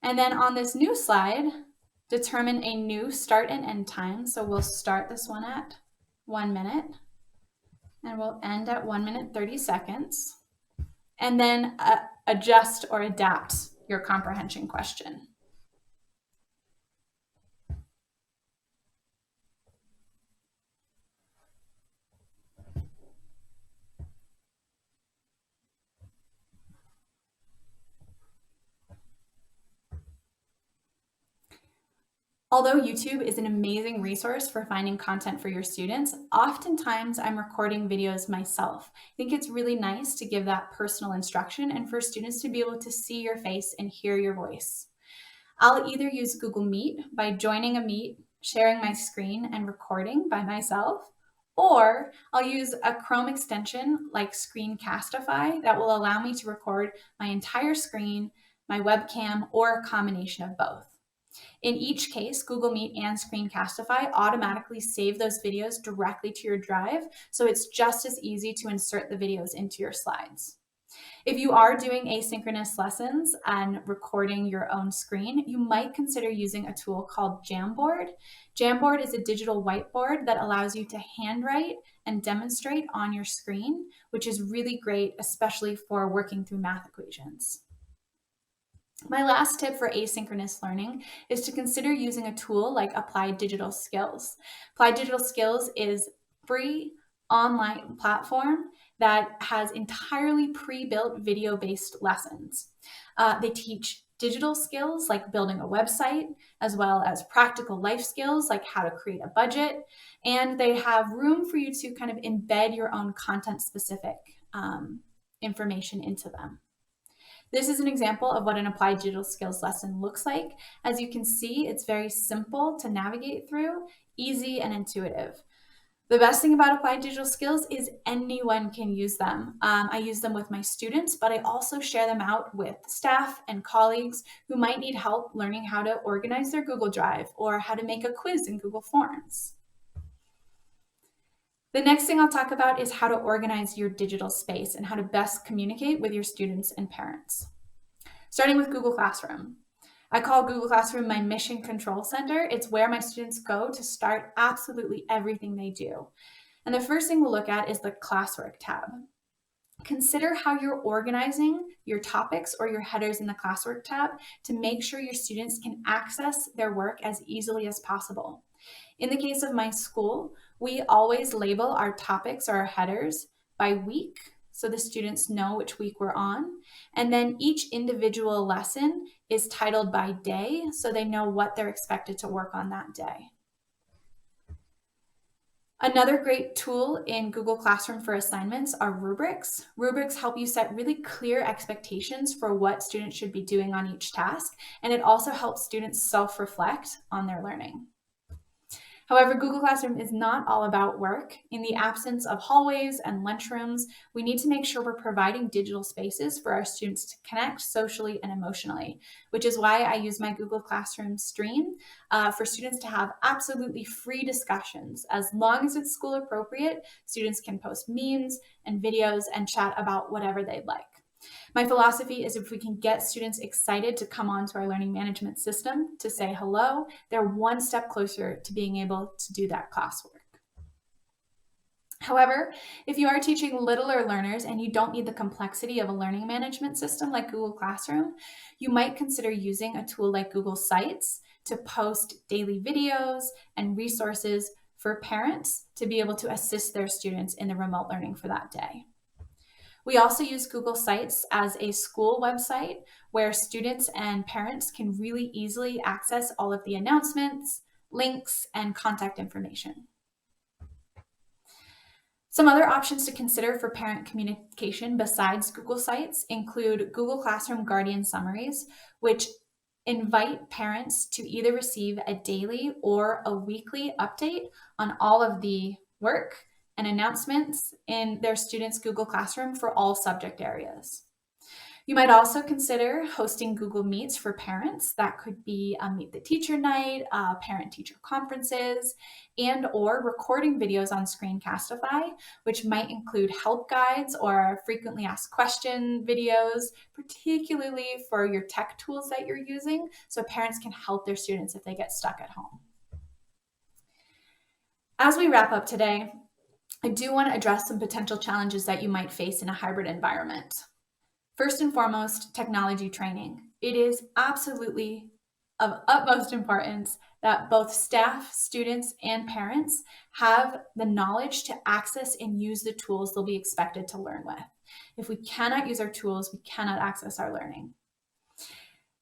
G: and then on this new slide, determine a new start and end time. So we'll start this one at 1 minute, and we'll end at 1 minute 30 seconds, and then adjust or adapt your comprehension question. Although YouTube is an amazing resource for finding content for your students, oftentimes I'm recording videos myself. I think it's really nice to give that personal instruction and for students to be able to see your face and hear your voice. I'll either use Google Meet by joining a Meet, sharing my screen and recording by myself, or I'll use a Chrome extension like Screencastify that will allow me to record my entire screen, my webcam, or a combination of both. In each case, Google Meet and Screencastify automatically save those videos directly to your drive, so it's just as easy to insert the videos into your slides. If you are doing asynchronous lessons and recording your own screen, you might consider using a tool called Jamboard. Jamboard is a digital whiteboard that allows you to handwrite and demonstrate on your screen, which is really great, especially for working through math equations. My last tip for asynchronous learning is to consider using a tool like Applied Digital Skills. Applied Digital Skills is a free online platform that has entirely pre-built video-based lessons. They teach digital skills like building a website, as well as practical life skills like how to create a budget. And they have room for you to kind of embed your own content-specific information into them. This is an example of what an applied digital skills lesson looks like. As you can see, it's very simple to navigate through, easy and intuitive. The best thing about applied digital skills is anyone can use them. I use them with my students, but I also share them out with staff and colleagues who might need help learning how to organize their Google Drive or how to make a quiz in Google Forms. The next thing I'll talk about is how to organize your digital space and how to best communicate with your students and parents. Starting with Google Classroom. I call Google Classroom my mission control center. It's where my students go to start absolutely everything they do. And the first thing we'll look at is the classwork tab. Consider how you're organizing your topics or your headers in the classwork tab to make sure your students can access their work as easily as possible. In the case of my school, we always label our topics or our headers by week, so the students know which week we're on. And then each individual lesson is titled by day, so they know what they're expected to work on that day. Another great tool in Google Classroom for assignments are rubrics. Rubrics help you set really clear expectations for what students should be doing on each task, and it also helps students self-reflect on their learning. However, Google Classroom is not all about work. In the absence of hallways and lunchrooms, we need to make sure we're providing digital spaces for our students to connect socially and emotionally, which is why I use my Google Classroom stream for students to have absolutely free discussions. As long as it's school appropriate, students can post memes and videos and chat about whatever they'd like. My philosophy is if we can get students excited to come onto our learning management system to say hello, they're one step closer to being able to do that classwork. However, if you are teaching littler learners and you don't need the complexity of a learning management system like Google Classroom, you might consider using a tool like Google Sites to post daily videos and resources for parents to be able to assist their students in the remote learning for that day. We also use Google Sites as a school website where students and parents can really easily access all of the announcements, links, and contact information. Some other options to consider for parent communication besides Google Sites include Google Classroom Guardian Summaries, which invite parents to either receive a daily or a weekly update on all of the work and announcements in their students' Google Classroom for all subject areas. You might also consider hosting Google Meets for parents. That could be a Meet the Teacher night, parent-teacher conferences, and or recording videos on Screencastify, which might include help guides or frequently asked question videos, particularly for your tech tools that you're using, so parents can help their students if they get stuck at home. As we wrap up today, I do want to address some potential challenges that you might face in a hybrid environment. First and foremost, technology training. It is absolutely of utmost importance that both staff, students, and parents have the knowledge to access and use the tools they'll be expected to learn with. If we cannot use our tools, we cannot access our learning.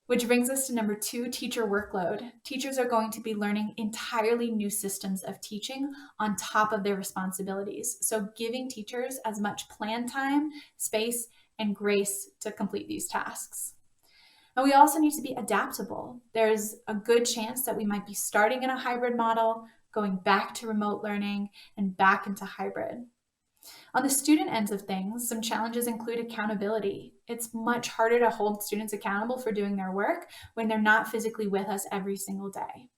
G: Which brings us to number 2, teacher workload. Teachers are going to be learning entirely new systems of teaching on top of their responsibilities. So giving teachers as much plan time, space, and grace to complete these tasks. And we also need to be adaptable. There's a good chance that we might be starting in a hybrid model, going back to remote learning, and back into hybrid. On the student ends of things, some challenges include accountability. It's much harder to hold students accountable for doing their work when they're not physically with us every single day.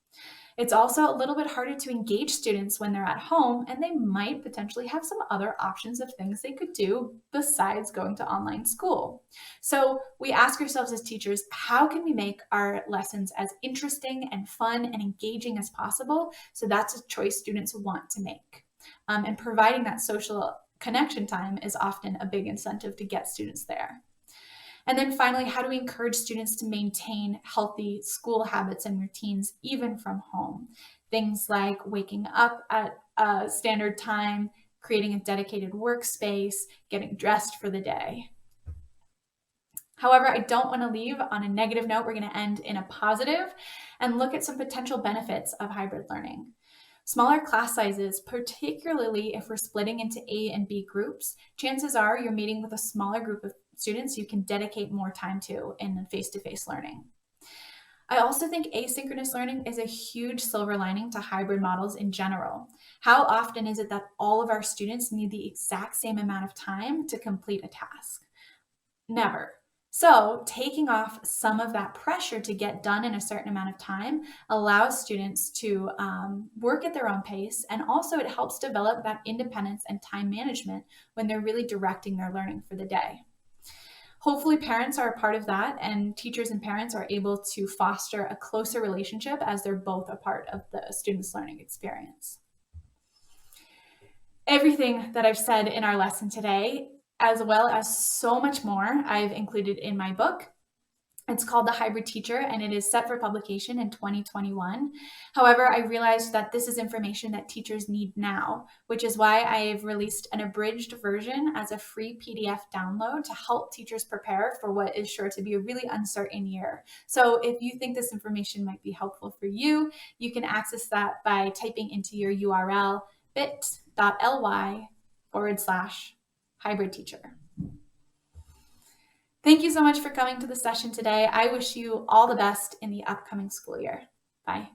G: It's also a little bit harder to engage students when they're at home, and they might potentially have some other options of things they could do besides going to online school. So we ask ourselves as teachers, how can we make our lessons as interesting and fun and engaging as possible? So that's a choice students want to make. And providing that social connection time is often a big incentive to get students there. And then finally, how do we encourage students to maintain healthy school habits and routines even from home? Things like waking up at a standard time, creating a dedicated workspace, getting dressed for the day. However, I don't want to leave on a negative note. We're going to end in a positive and look at some potential benefits of hybrid learning. Smaller class sizes, particularly if we're splitting into A and B groups, chances are you're meeting with a smaller group of students you can dedicate more time to in face-to-face learning. I also think asynchronous learning is a huge silver lining to hybrid models in general. How often is it that all of our students need the exact same amount of time to complete a task? Never. So taking off some of that pressure to get done in a certain amount of time allows students to work at their own pace, and also it helps develop that independence and time management when they're really directing their learning for the day. Hopefully parents are a part of that, and teachers and parents are able to foster a closer relationship as they're both a part of the student's learning experience. Everything that I've said in our lesson today, as well as so much more, I've included in my book. It's called The Hybrid Teacher, and it is set for publication in 2021. However, I realized that this is information that teachers need now, which is why I've released an abridged version as a free PDF download to help teachers prepare for what is sure to be a really uncertain year. So if you think this information might be helpful for you, you can access that by typing into your URL bit.ly/hybrid teacher. Thank you so much for coming to the session today. I wish you all the best in the upcoming school year. Bye.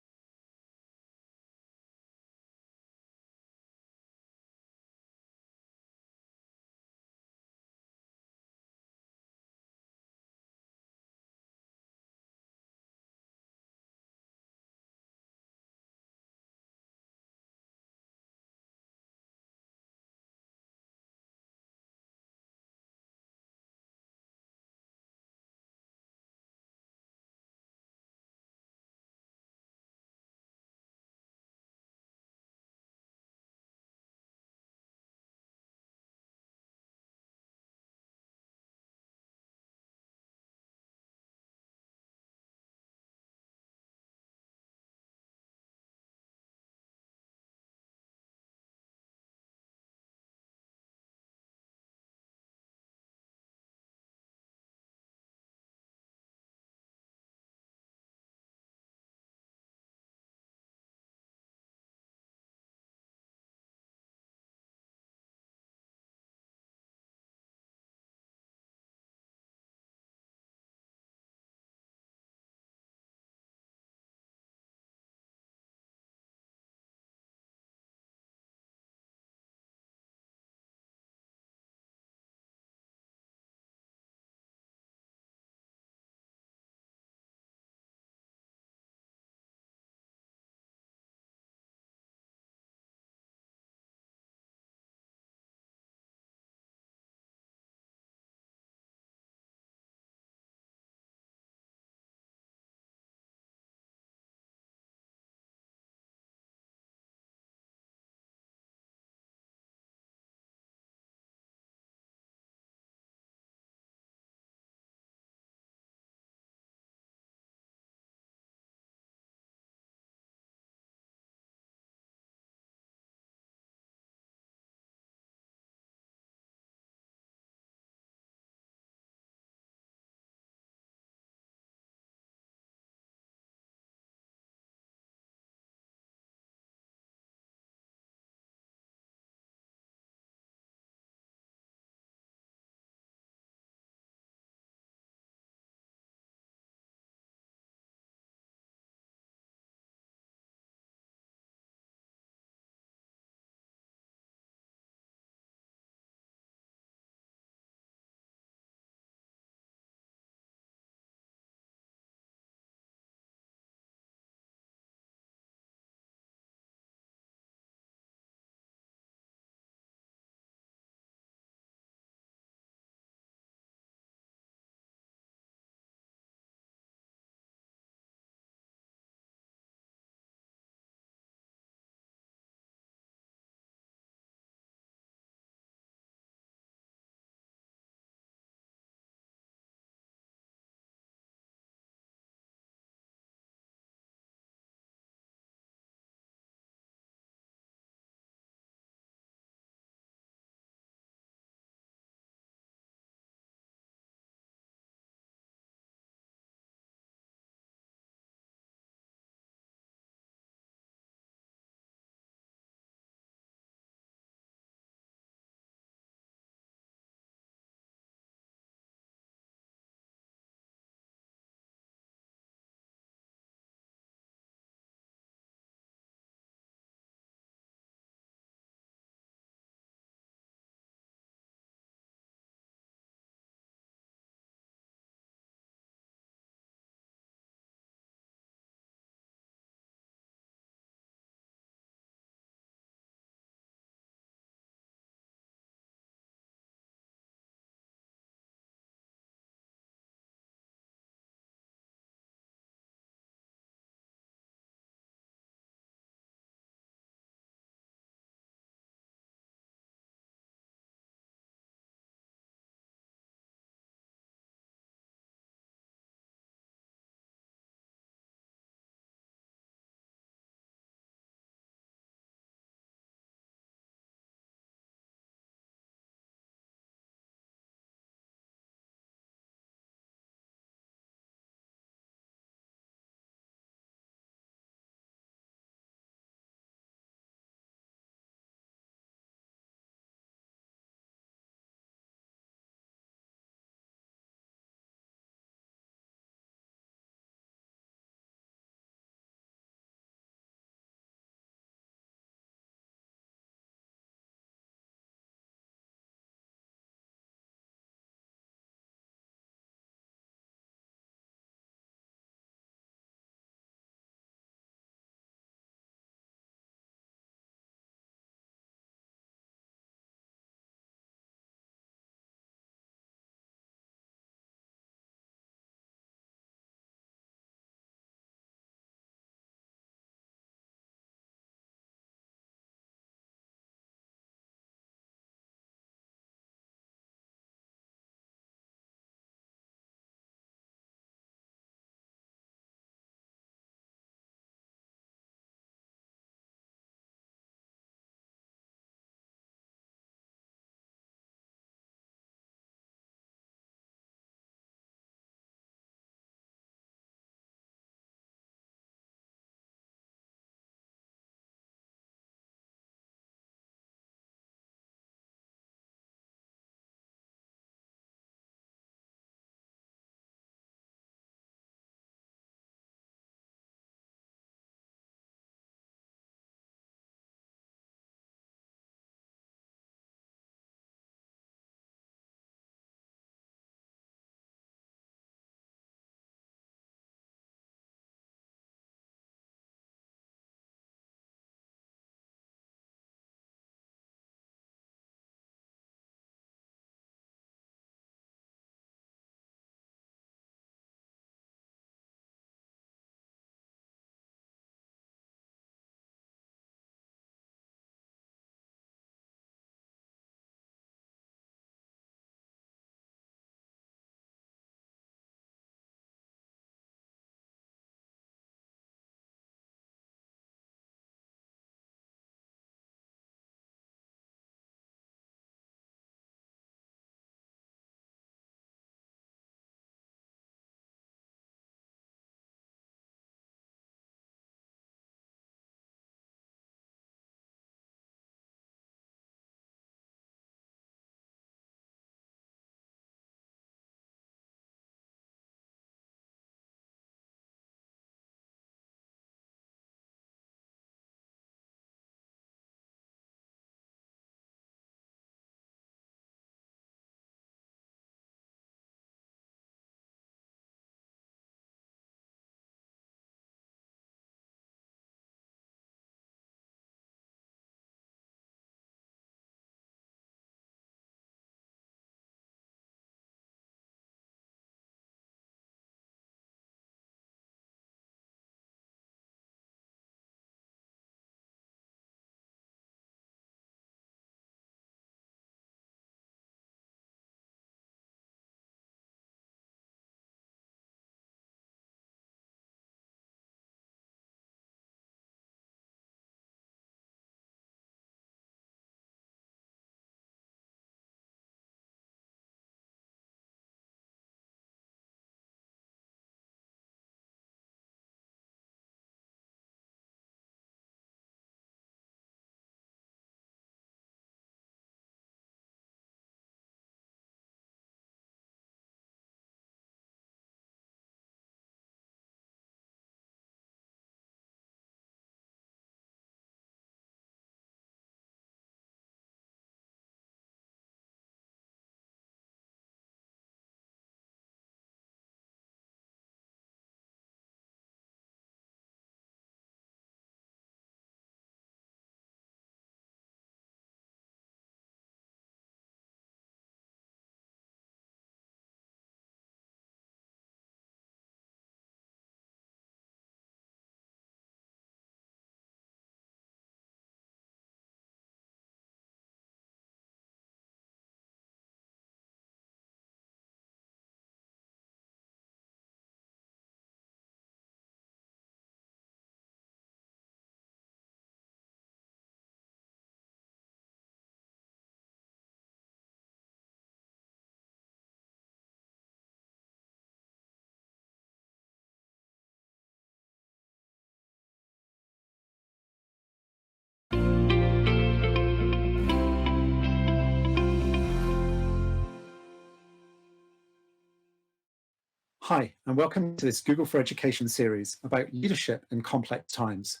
H: Hi, and welcome to this Google for Education series about leadership in complex times.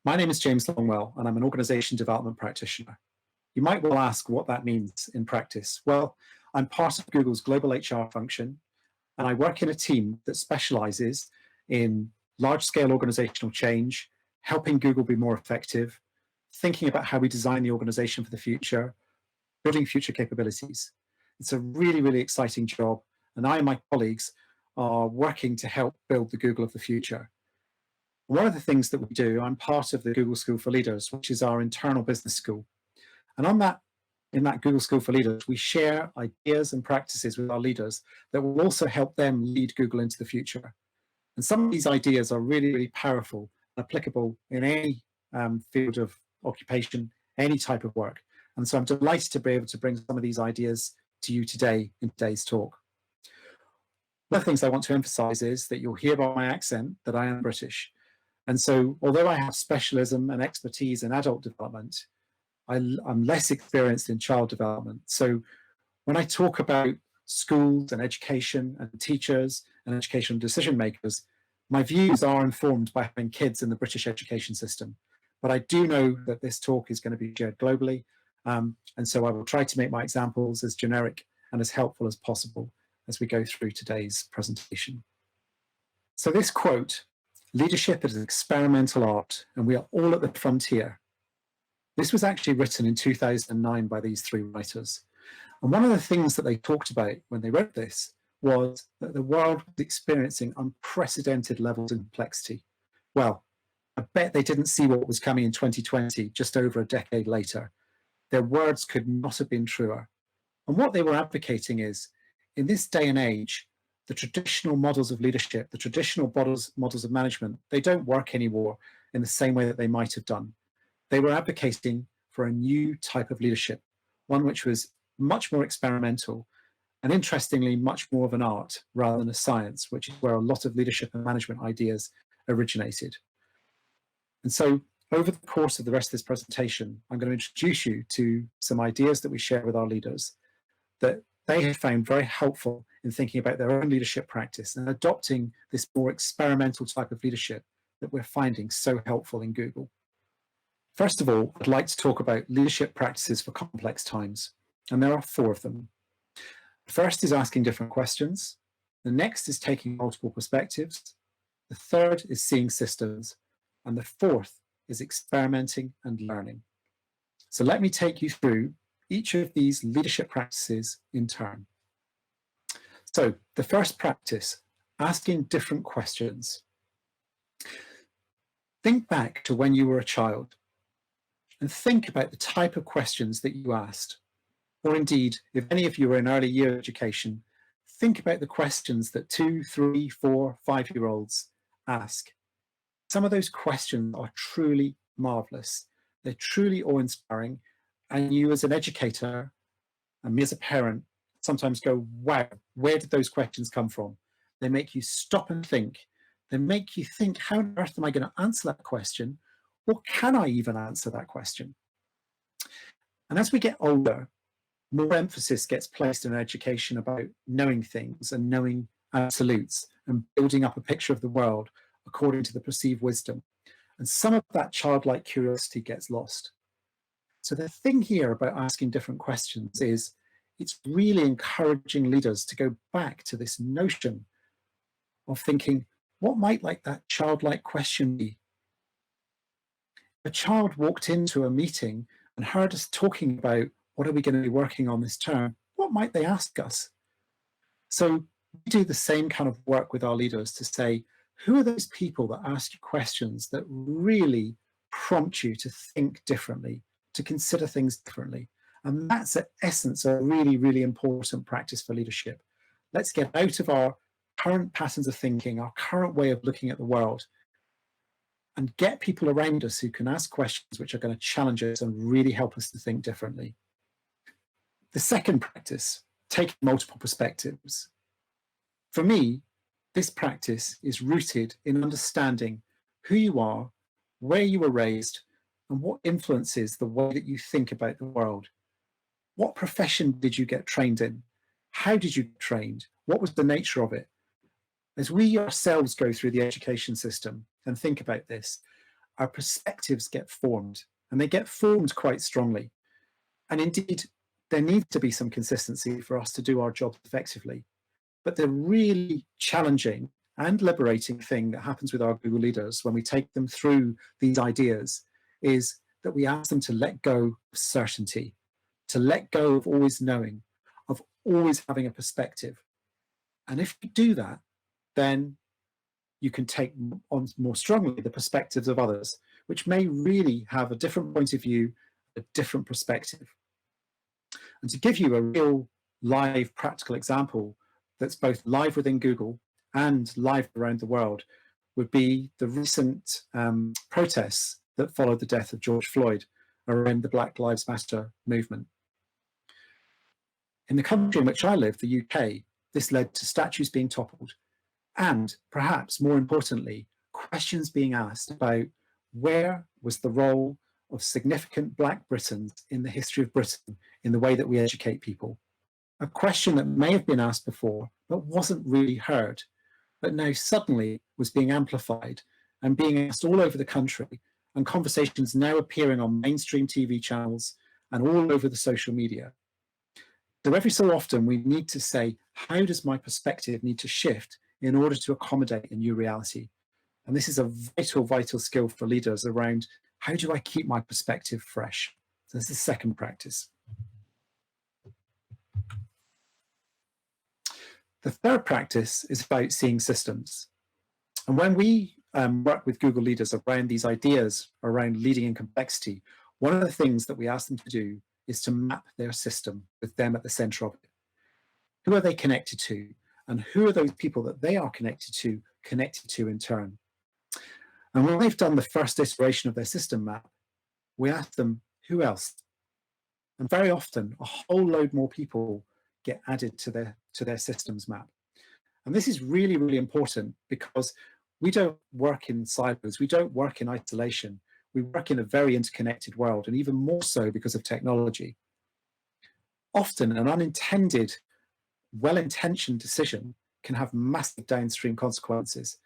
H: My name is James Longwell, and I'm an organization development practitioner. You might well ask what that means in practice. Well, I'm part of Google's global HR function, and I work in a team that specializes in large-scale organizational change, helping Google be more effective, thinking about how we design the organization for the future, building future capabilities. It's a really, really exciting job, and I and my colleagues are working to help build the Google of the future. One of the things that we do, I'm part of the Google School for Leaders, which is our internal business school. And in that Google School for Leaders, we share ideas and practices with our leaders that will also help them lead Google into the future. And some of these ideas are really, really powerful and applicable in any field of occupation, any type of work. And so I'm delighted to be able to bring some of these ideas to you today in today's talk. One of the things I want to emphasize is that you'll hear by my accent that I am British. And so although I have specialism and expertise in adult development, I'm less experienced in child development. So when I talk about schools and education and teachers and educational decision makers, my views are informed by having kids in the British education system. But I do know that this talk is going to be shared globally. And so I will try to make my examples as generic and as helpful as possible as we go through today's presentation. So this quote, "Leadership is an experimental art, and we are all at the frontier." This was actually written in 2009 by these three writers. And one of the things that they talked about when they wrote this was that the world was experiencing unprecedented levels of complexity. Well, I bet they didn't see what was coming in 2020, just over a decade later. Their words could not have been truer. And what they were advocating is, in this day and age, the traditional models of leadership, the traditional models of management, they don't work anymore in the same way that they might have done. They were advocating for a new type of leadership, one which was much more experimental and, interestingly, much more of an art rather than a science, which is where a lot of leadership and management ideas originated. And so over the course of the rest of this presentation, I'm going to introduce you to some ideas that we share with our leaders that they have found very helpful in thinking about their own leadership practice and adopting this more experimental type of leadership that we're finding so helpful in Google. First of all, I'd like to talk about leadership practices for complex times, and there are 4 of them. The first is asking different questions. The next is taking multiple perspectives. The third is seeing systems. And the 4th is experimenting and learning. So let me take you through each of these leadership practices in turn. So the first practice, asking different questions. Think back to when you were a child and think about the type of questions that you asked. Or indeed, if any of you are in early year education, think about the questions that 2, 3, 4, 5-year-olds ask. Some of those questions are truly marvelous. They're truly awe-inspiring. And you as an educator, and me as a parent, sometimes go, wow, where did those questions come from? They make you stop and think. They make you think, how on earth am I going to answer that question? Or can I even answer that question? And as we get older, more emphasis gets placed in education about knowing things and knowing absolutes and building up a picture of the world according to the perceived wisdom. And some of that childlike curiosity gets lost. So the thing here about asking different questions is it's really encouraging leaders to go back to this notion of thinking, what might that childlike question be? If a child walked into a meeting and heard us talking about what are we going to be working on this term, what might they ask us? So we do the same kind of work with our leaders to say, who are those people that ask you questions that really prompt you to think differently, to consider things differently? And that's the essence of a really, really important practice for leadership. Let's get out of our current patterns of thinking, our current way of looking at the world, and get people around us who can ask questions which are going to challenge us and really help us to think differently. The second practice, taking multiple perspectives. For me, this practice is rooted in understanding who you are, where you were raised, and what influences the way that you think about the world. What profession did you get trained in? How did you get trained? What was the nature of it? As we ourselves go through the education system and think about this, our perspectives get formed, and they get formed quite strongly. And indeed, there needs to be some consistency for us to do our job effectively. But the really challenging and liberating thing that happens with our Google leaders when we take them through these ideas is that we ask them to let go of certainty, to let go of always knowing, of always having a perspective. And if you do that, then you can take on more strongly the perspectives of others, which may really have a different point of view, a different perspective. And to give you a real live practical example that's both live within Google and live around the world would be the recent protests that followed the death of George Floyd around the Black Lives Matter movement. In the country in which I live, the UK, this led to statues being toppled and, perhaps more importantly, questions being asked about where was the role of significant Black Britons in the history of Britain in the way that we educate people. A question that may have been asked before, but wasn't really heard, but now suddenly was being amplified and being asked all over the country, and conversations now appearing on mainstream TV channels and all over the social media. So every so often we need to say, how does my perspective need to shift in order to accommodate a new reality? And this is a vital skill for leaders around how do I keep my perspective fresh? So this is the second practice. The third practice is about seeing systems. And when we work with Google leaders around these ideas around leading in complexity, one of the things that we ask them to do is to map their system with them at the center of it. Who are they connected to? And who are those people that they are connected to in turn? And when they've done the first iteration of their system map, we ask them, who else? And very often, a whole load more people get added to their systems map. And this is really, really important because we don't work in silos, we don't work in isolation, we work in a very interconnected world, and even more so because of technology. Often an unintended, well-intentioned decision can have massive downstream consequences.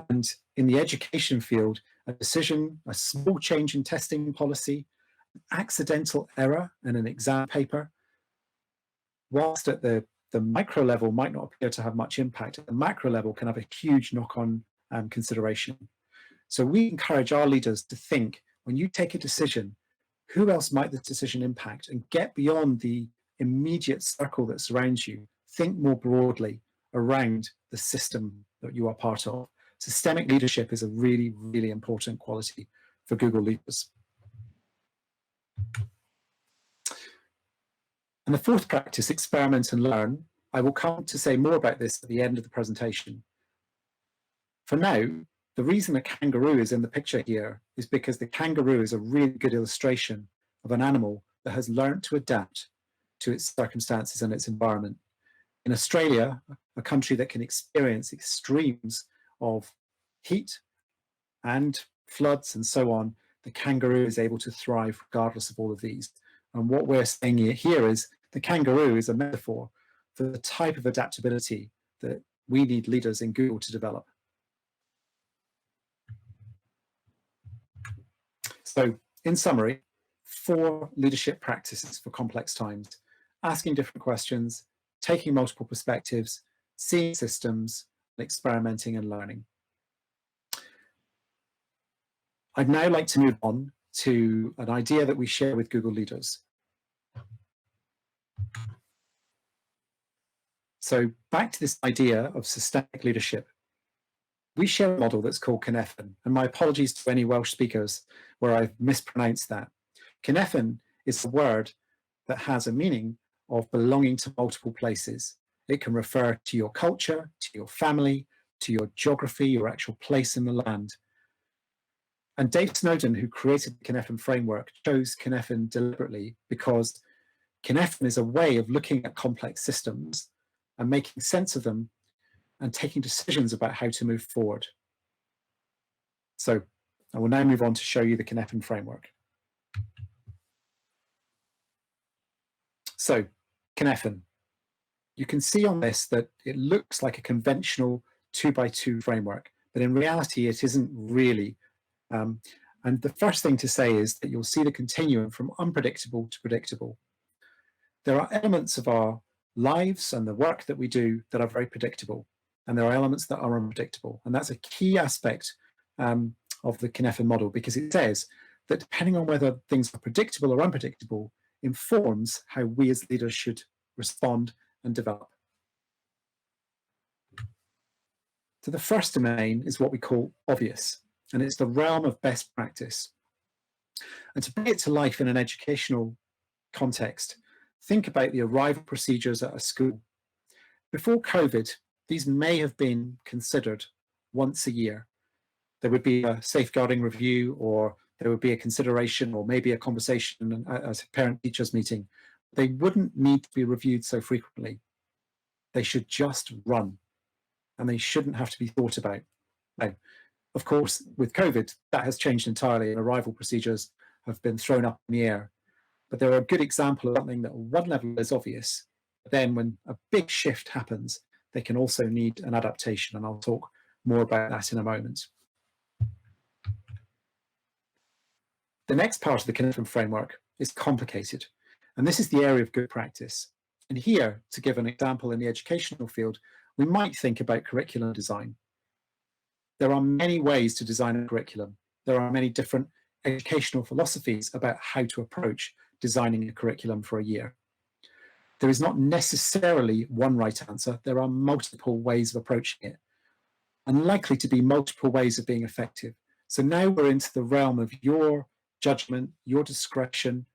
H: And in the education field, a decision, a small change in testing policy, an accidental error in an exam paper, whilst at the micro level might not appear to have much impact, at the macro level can have a huge knock-on consideration. So we encourage our leaders to think, when you take a decision, who else might this decision impact, and get beyond the immediate circle that surrounds you. Think more broadly around the system that you are part of. Systemic leadership is a really, really important quality for Google leaders. And the fourth practice, experiment and learn. I will come to say more about this at the end of the presentation. For now, the reason a kangaroo is in the picture here is because the kangaroo is a really good illustration of an animal that has learned to adapt to its circumstances and its environment. In Australia, a country that can experience extremes of heat and floods and so on, the kangaroo is able to thrive regardless of all of these. And what we're saying here is the kangaroo is a metaphor for the type of adaptability that we need leaders in Google to develop. So in summary, 4 leadership practices for complex times: asking different questions, taking multiple perspectives, seeing systems, and experimenting and learning. I'd now like to move on to an idea that we share with Google leaders. So back to this idea of systemic leadership. We share a model that's called Cynefin, and my apologies to any Welsh speakers where I've mispronounced that. Cynefin is a word that has a meaning of belonging to multiple places. It can refer to your culture, to your family, to your geography, your actual place in the land. And Dave Snowden, who created the Cynefin framework, chose Cynefin deliberately because Cynefin is a way of looking at complex systems and making sense of them and taking decisions about how to move forward. So I will now move on to show you the Cynefin framework. So Cynefin, you can see on this that it looks like a conventional 2x2 framework, but in reality, it isn't really. And the first thing to say is that you'll see the continuum from unpredictable to predictable. There are elements of our lives and the work that we do that are very predictable, and there are elements that are unpredictable. And that's a key aspect of the Cynefin model, because it says that depending on whether things are predictable or unpredictable informs how we as leaders should respond and develop. So the first domain is what we call obvious, and it's the realm of best practice. And to bring it to life in an educational context, think about the arrival procedures at a school. Before COVID, these may have been considered once a year. There would be a safeguarding review, or there would be a consideration, or maybe a conversation at a parent-teachers meeting. They wouldn't need to be reviewed so frequently. They should just run, and they shouldn't have to be thought about. Now, of course, with COVID, that has changed entirely, and arrival procedures have been thrown up in the air. But they're a good example of something that at one level is obvious. But then when a big shift happens, they can also need an adaptation, and I'll talk more about that in a moment. The next part of the Cynefin framework is complicated, and this is the area of good practice. And here, to give an example in the educational field, we might think about curriculum design. There are many ways to design a curriculum. There are many different educational philosophies about how to approach designing a curriculum for a year. There is not necessarily one right answer. There are multiple ways of approaching it, and likely to be multiple ways of being effective. So now we're into the realm of your judgment, your discretion,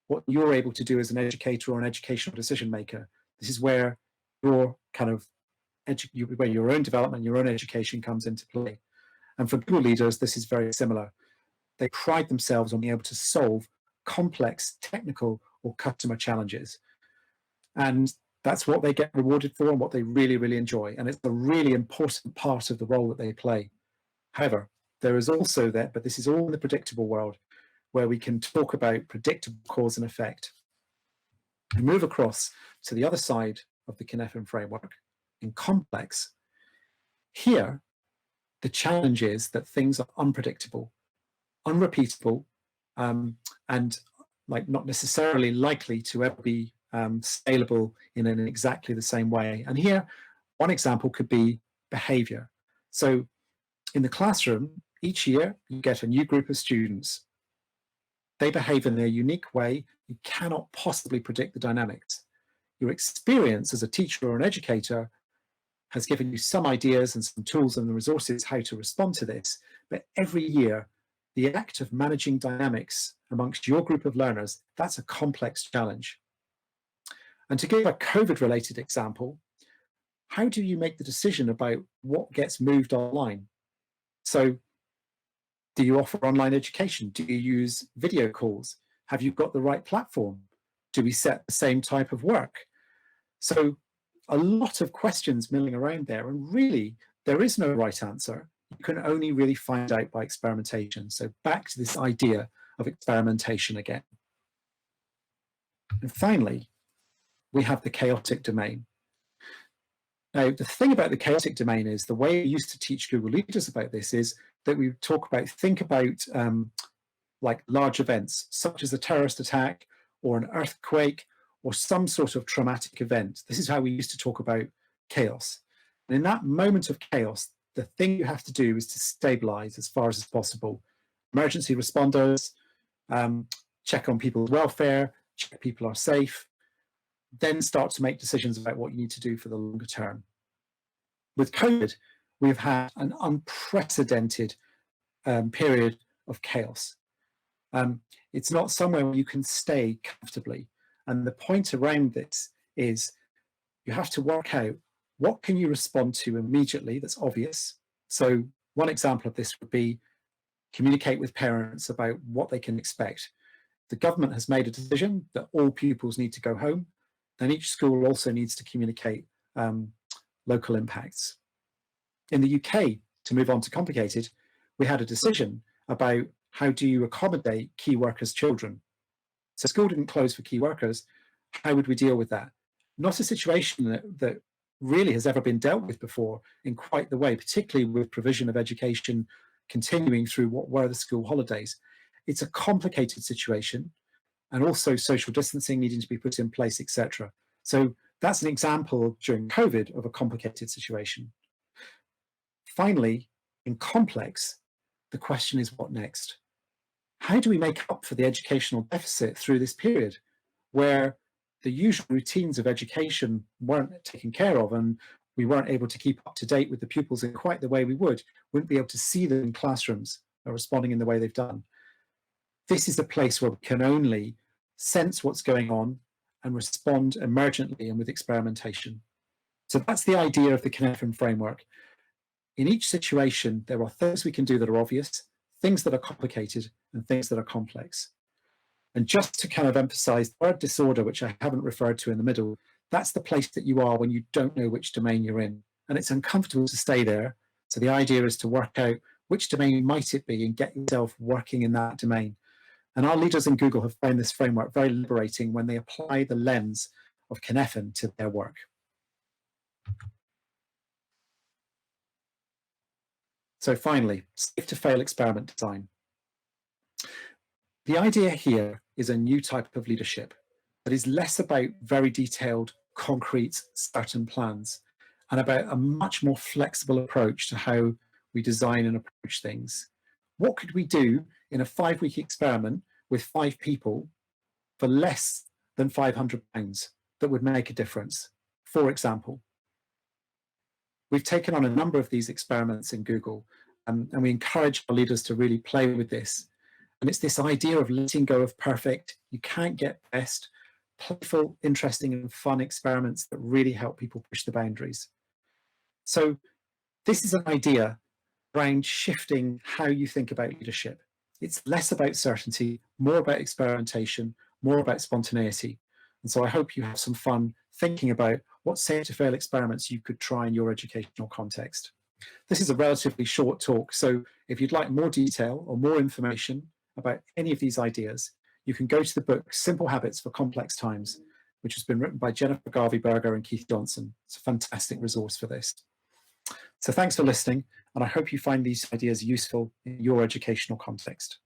H: what you're able to do as an educator or an educational decision maker. This is where your kind of where your own development, your own education comes into play. And for Google leaders, this is very similar. They pride themselves on being able to solve complex technical or customer challenges. And that's what they get rewarded for and what they really, really enjoy. And it's a really important part of the role that they play. However, there is also that, but this is all in the predictable world, where we can talk about predictable cause and effect. And move across to the other side of the Cynefin framework, in complex. Here, the challenge is that things are unpredictable, unrepeatable, and like not necessarily likely to ever be scalable in exactly the same way. And here, one example could be behavior. So in the classroom, each year, you get a new group of students. They behave in their unique way. You cannot possibly predict the dynamics. Your experience as a teacher or an educator has given you some ideas and some tools and the resources how to respond to this. But every year, the act of managing dynamics amongst your group of learners, that's a complex challenge. And to give a COVID-related example, how do you make the decision about what gets moved online? So do you offer online education? Do you use video calls? Have you got the right platform? Do we set the same type of work? So a lot of questions milling around there, and really there is no right answer. You can only really find out by experimentation. So back to this idea of experimentation again. And finally, we have the chaotic domain. Now, the thing about the chaotic domain is the way we used to teach Google leaders about this is that we talk about, think about like large events, such as a terrorist attack or an earthquake or some sort of traumatic event. This is how we used to talk about chaos. And in that moment of chaos, the thing you have to do is to stabilize as far as possible. Emergency responders, check on people's welfare, check people are safe, then start to make decisions about what you need to do for the longer term. With COVID, we've had an unprecedented period of chaos. It's not somewhere where you can stay comfortably. And the point around this is you have to work out what can you respond to immediately that's obvious. So one example of this would be communicate with parents about what they can expect. The government has made a decision that all pupils need to go home, then each school also needs to communicate local impacts. In the UK, to move on to complicated, we had a decision about how do you accommodate key workers' children. So school didn't close for key workers. How would we deal with that? Not a situation that really has ever been dealt with before in quite the way, particularly with provision of education continuing through what were the school holidays. It's a complicated situation, and also social distancing needing to be put in place, etc. So that's an example during COVID of a complicated situation. Finally, in complex, the question is what next? How do we make up for the educational deficit through this period where the usual routines of education weren't taken care of and we weren't able to keep up to date with the pupils in quite the way we wouldn't be able to see them in classrooms or responding in the way they've done. This is a place where we can only sense what's going on and respond emergently and with experimentation. So that's the idea of the Cynefin framework. In each situation, there are things we can do that are obvious, things that are complicated, and things that are complex. And just to kind of emphasize the word disorder, which I haven't referred to in the middle, that's the place that you are when you don't know which domain you're in. And it's uncomfortable to stay there. So the idea is to work out which domain might it be and get yourself working in that domain. And our leaders in Google have found this framework very liberating when they apply the lens of Cynefin to their work. So finally, safe to fail experiment design. The idea here is a new type of leadership that is less about very detailed, concrete, certain plans, and about a much more flexible approach to how we design and approach things. What could we do in a 5-week experiment with 5 people for less than £500 that would make a difference? For example, we've taken on a number of these experiments in Google, and we encourage our leaders to really play with this. And it's this idea of letting go of perfect. You can't get best. Playful, interesting, and fun experiments that really help people push the boundaries. So this is an idea around shifting how you think about leadership. It's less about certainty, more about experimentation, more about spontaneity. And so I hope you have some fun thinking about what safe to fail experiments you could try in your educational context. This is a relatively short talk, so if you'd like more detail or more information about any of these ideas, you can go to the book Simple Habits for Complex Times, which has been written by Jennifer Garvey-Berger and Keith Johnson. It's a fantastic resource for this. So thanks for listening, and I hope you find these ideas useful in your educational context.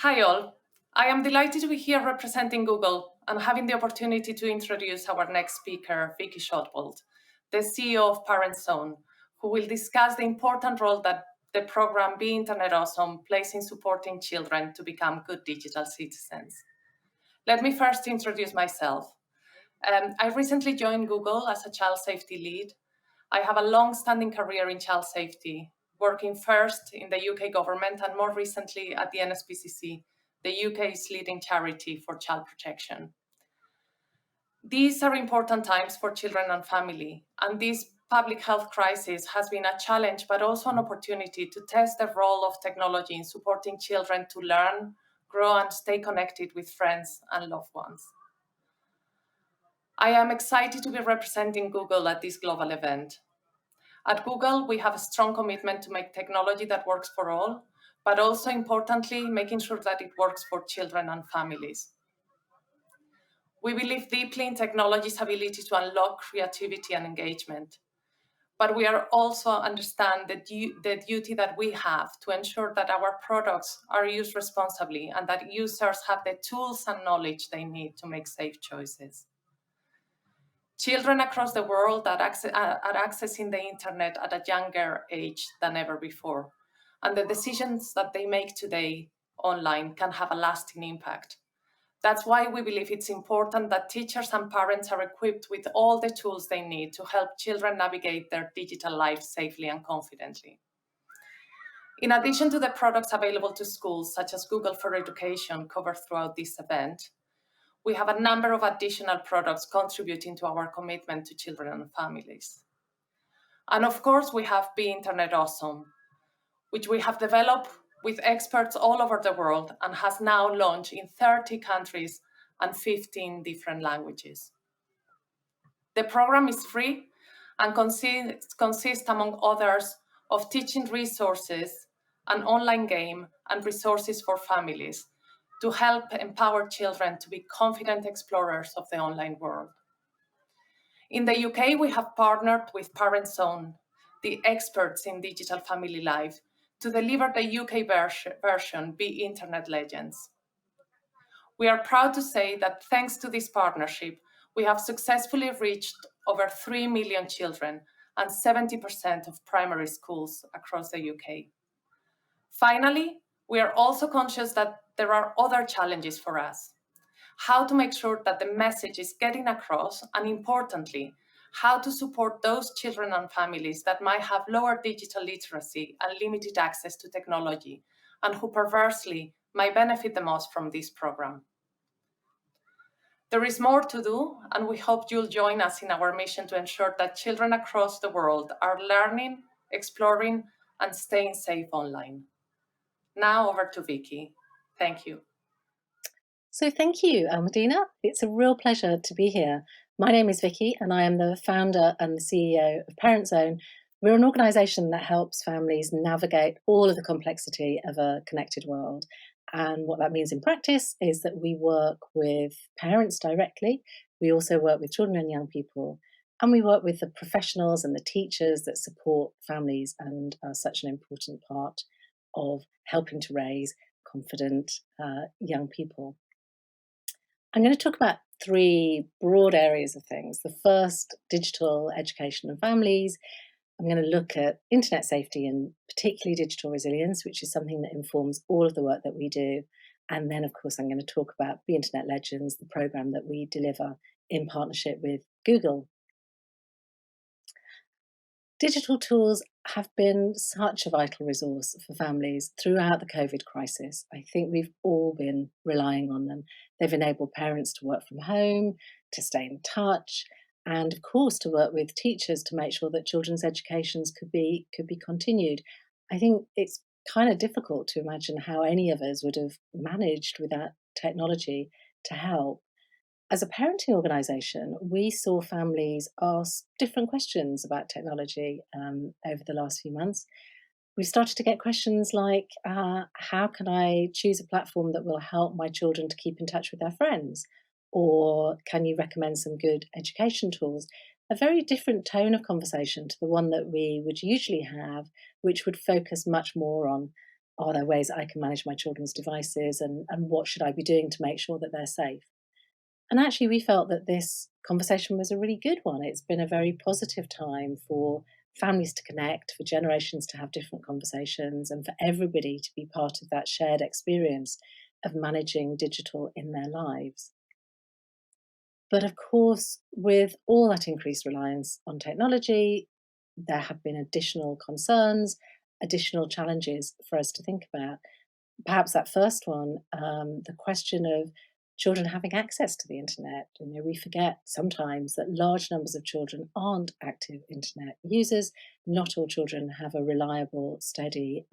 I: Hi all, I am delighted to be here representing Google and having the opportunity to introduce our next speaker, Vicky Shotwell, the CEO of Parent Zone, who will discuss the important role that the program Be Internet Awesome plays in supporting children to become good digital citizens. Let me first introduce myself. I recently joined Google as a child safety lead. I have a long-standing career in child safety, working first in the UK government and more recently at the NSPCC, the UK's leading charity for child protection. These are important times for children and family, and this public health crisis has been a challenge, but also an opportunity to test the role of technology in supporting children to learn, grow, and stay connected with friends and loved ones. I am excited to be representing Google at this global event. At Google, we have a strong commitment to make technology that works for all, but also importantly, making sure that it works for children and families. We believe deeply in technology's ability to unlock creativity and engagement, but we are also understand the duty that we have to ensure that our products are used responsibly and that users have the tools and knowledge they need to make safe choices. Children across the world are accessing the internet at a younger age than ever before, and the decisions that they make today online can have a lasting impact. That's why we believe it's important that teachers and parents are equipped with all the tools they need to help children navigate their digital lives safely and confidently. In addition to the products available to schools, such as Google for Education covered throughout this event, we have a number of additional products contributing to our commitment to children and families. And of course, we have Be Internet Awesome, which we have developed with experts all over the world and has now launched in 30 countries and 15 different languages. The program is free and consists, among others, of teaching resources, an online game, and resources for families to help empower children to be confident explorers of the online world. In the UK, we have partnered with Parent Zone, the experts in digital family life, to deliver the UK version, Be Internet Legends. We are proud to say that thanks to this partnership, we have successfully reached over 3 million children and 70% of primary schools across the UK. Finally, we are also conscious that there are other challenges for us. How to make sure that the message is getting across, and importantly, how to support those children and families that might have lower digital literacy and limited access to technology, and who perversely might benefit the most from this program. There is more to do, and we hope you'll join us in our mission to ensure that children across the world are learning, exploring, and staying safe online. Now over to Vicky. Thank you.
J: So thank you, Almudena. It's a real pleasure to be here. My name is Vicky and I am the founder and the CEO of Parent Zone. We're an organisation that helps families navigate all of the complexity of a connected world. And what that means in practice is that we work with parents directly. We also work with children and young people. And we work with the professionals and the teachers that support families and are such an important part of helping to raise confident young people. I'm going to talk about three broad areas of things. The first, digital education and families. I'm going to look at internet safety and particularly digital resilience, which is something that informs all of the work that we do. And then, of course, I'm going to talk about the Internet Legends, the program that we deliver in partnership with Google. Digital tools have been such a vital resource for families throughout the COVID crisis. I think we've all been relying on them. They've enabled parents to work from home, to stay in touch, and of course to work with teachers to make sure that children's educations could be continued. I think it's kind of difficult to imagine how any of us would have managed without technology to help. As a parenting organisation, we saw families ask different questions about technology over the last few months. We started to get questions like, how can I choose a platform that will help my children to keep in touch with their friends? Or can you recommend some good education tools? A very different tone of conversation to the one that we would usually have, which would focus much more on Are there ways I can manage my children's devices, and what should I be doing to make sure that they're safe? And actually, we felt that this conversation was a really good one. It's been a very positive time for families to connect, for generations to have different conversations, and for everybody to be part of that shared experience of managing digital in their lives. But of course, with all that increased reliance on technology, there have been additional concerns, additional challenges for us to think about. Perhaps that first one, the question of children having access to the internet. We forget sometimes that large numbers of children aren't active internet users. Not all children have a reliable, steady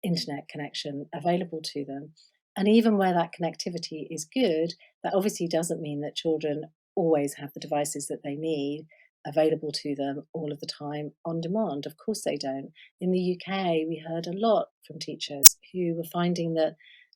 J: internet connection available to them. And even where that connectivity is good, that obviously doesn't mean that children always have the devices that they need available to them all of the time on demand. Of course they don't. In the UK, we heard a lot from teachers who were finding that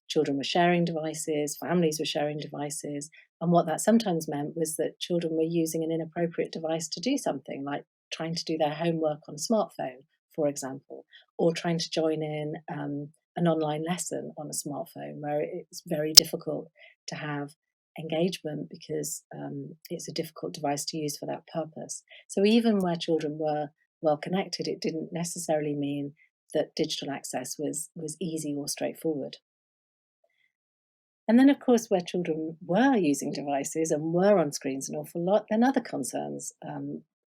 J: children were sharing devices, families were sharing devices, and what that sometimes meant was that children were using an inappropriate device to do something, like trying to do their homework on a smartphone, for example, or trying to join in an online lesson on a smartphone, where it's very difficult to have engagement because it's a difficult device to use for that purpose. So even where children were well connected, it didn't necessarily mean that digital access was easy or straightforward. And then, of course, where children were using devices and were on screens an awful lot, then other concerns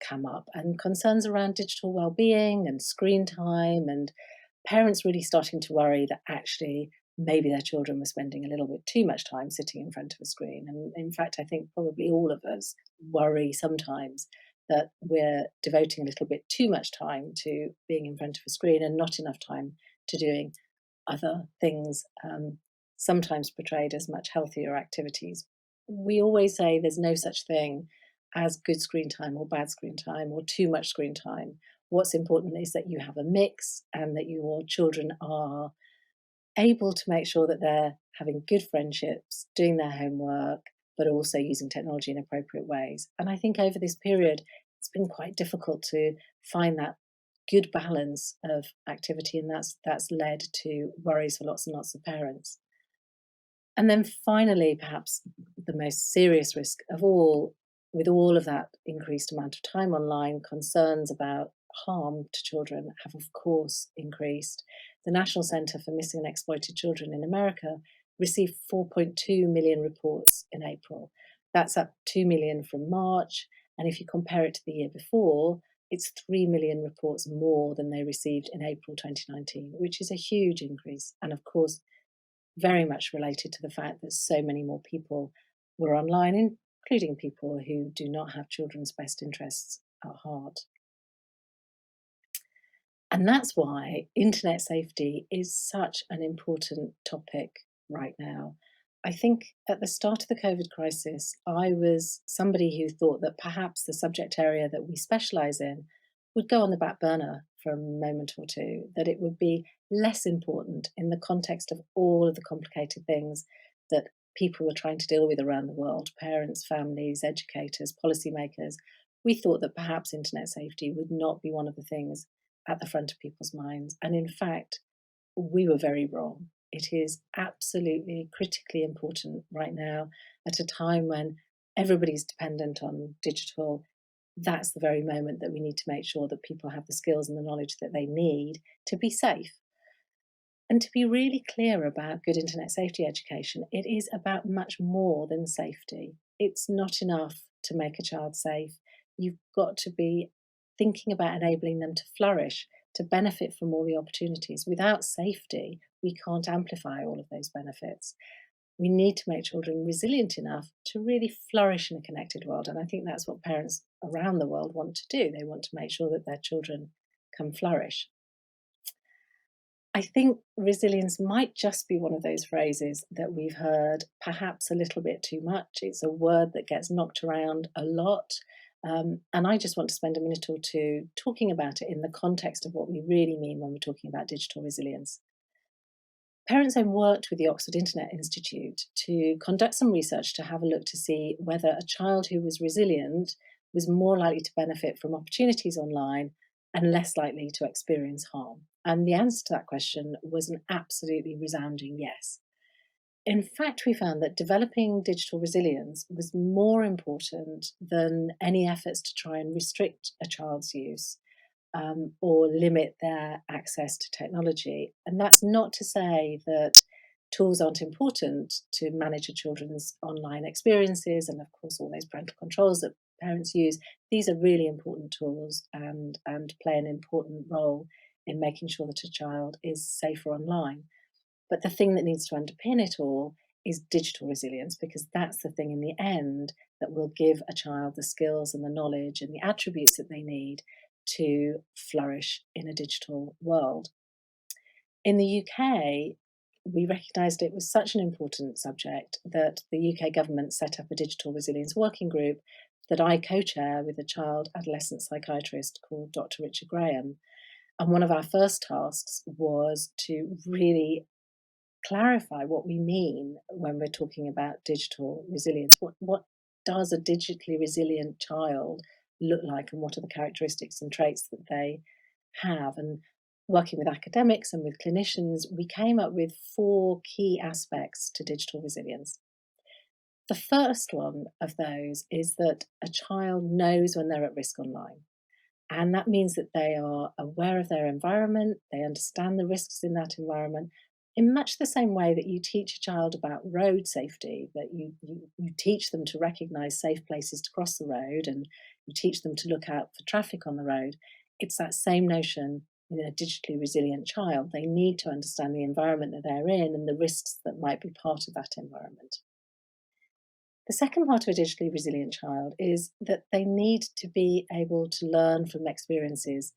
J: come up, and concerns around digital well-being and screen time, and parents really starting to worry that actually maybe their children were spending a little bit too much time sitting in front of a screen. And in fact, I think probably all of us worry sometimes that we're devoting a little bit too much time to being in front of a screen and not enough time to doing other things, sometimes portrayed as much healthier activities. We always say there's no such thing as good screen time or bad screen time or too much screen time. What's important is that you have a mix and that your children are able to make sure that they're having good friendships, doing their homework, but also using technology in appropriate ways. And I think over this period, it's been quite difficult to find that good balance of activity, and that's led to worries for lots and lots of parents. And then finally, perhaps the most serious risk of all, with all of that increased amount of time online, concerns about harm to children have, of course, increased. The National Centre for Missing and Exploited Children in America received 4.2 million reports in April. That's up 2 million from March. And if you compare it to the year before, it's 3 million reports more than they received in April 2019, which is a huge increase. And of course, very much related to the fact that so many more people were online, including people who do not have children's best interests at heart. And that's why internet safety is such an important topic right now. I think at the start of the COVID crisis, I was somebody who thought that perhaps the subject area that we specialise in would go on the back burner for a moment or two, that it would be less important in the context of all of the complicated things that people were trying to deal with around the world, parents, families, educators, policymakers. We thought that perhaps internet safety would not be one of the things at the front of people's minds. And in fact, we were very wrong. It is absolutely critically important right now at a time when everybody's dependent on digital. That's the very moment that we need to make sure that people have the skills and the knowledge that they need to be safe. And to be really clear about good internet safety education, it is about much more than safety. It's not enough to make a child safe. You've got to be thinking about enabling them to flourish, to benefit from all the opportunities. Without safety, we can't amplify all of those benefits. We need to make children resilient enough to really flourish in a connected world. And I think that's what parents around the world want to do. They want to make sure that their children can flourish. I think resilience might just be one of those phrases that we've heard perhaps a little bit too much. It's a word that gets knocked around a lot. And I just want to spend a minute or two talking about it in the context of what we really mean when we're talking about digital resilience. Parents Own worked with the Oxford Internet Institute to conduct some research to have a look to see whether a child who was resilient was more likely to benefit from opportunities online and less likely to experience harm. And the answer to that question was an absolutely resounding yes. In fact, we found that developing digital resilience was more important than any efforts to try and restrict a child's use or limit their access to technology. And that's not to say that tools aren't important to manage a children's online experiences and, of course, all those parental controls that parents use. These are really important tools and play an important role in making sure that a child is safer online. But the thing that needs to underpin it all is digital resilience, because that's the thing in the end that will give a child the skills and the knowledge and the attributes that they need to flourish in a digital world. In the UK, we recognised it was such an important subject that the UK government set up a digital resilience working group that I co-chair with a child adolescent psychiatrist called Dr. Richard Graham. And one of our first tasks was to really clarify what we mean when we're talking about digital resilience. What does a digitally resilient child look like, and what are the characteristics and traits that they have? And working with academics and with clinicians, we came up with 4 key aspects to digital resilience. The first one of those is that a child knows when they're at risk online. And that means that they are aware of their environment, they understand the risks in that environment, in much the same way that you teach a child about road safety, that you teach them to recognise safe places to cross the road, and you teach them to look out for traffic on the road. It's that same notion in a digitally resilient child. They need to understand the environment that they're in and the risks that might be part of that environment. The second part of a digitally resilient child is that they need to be able to learn from experiences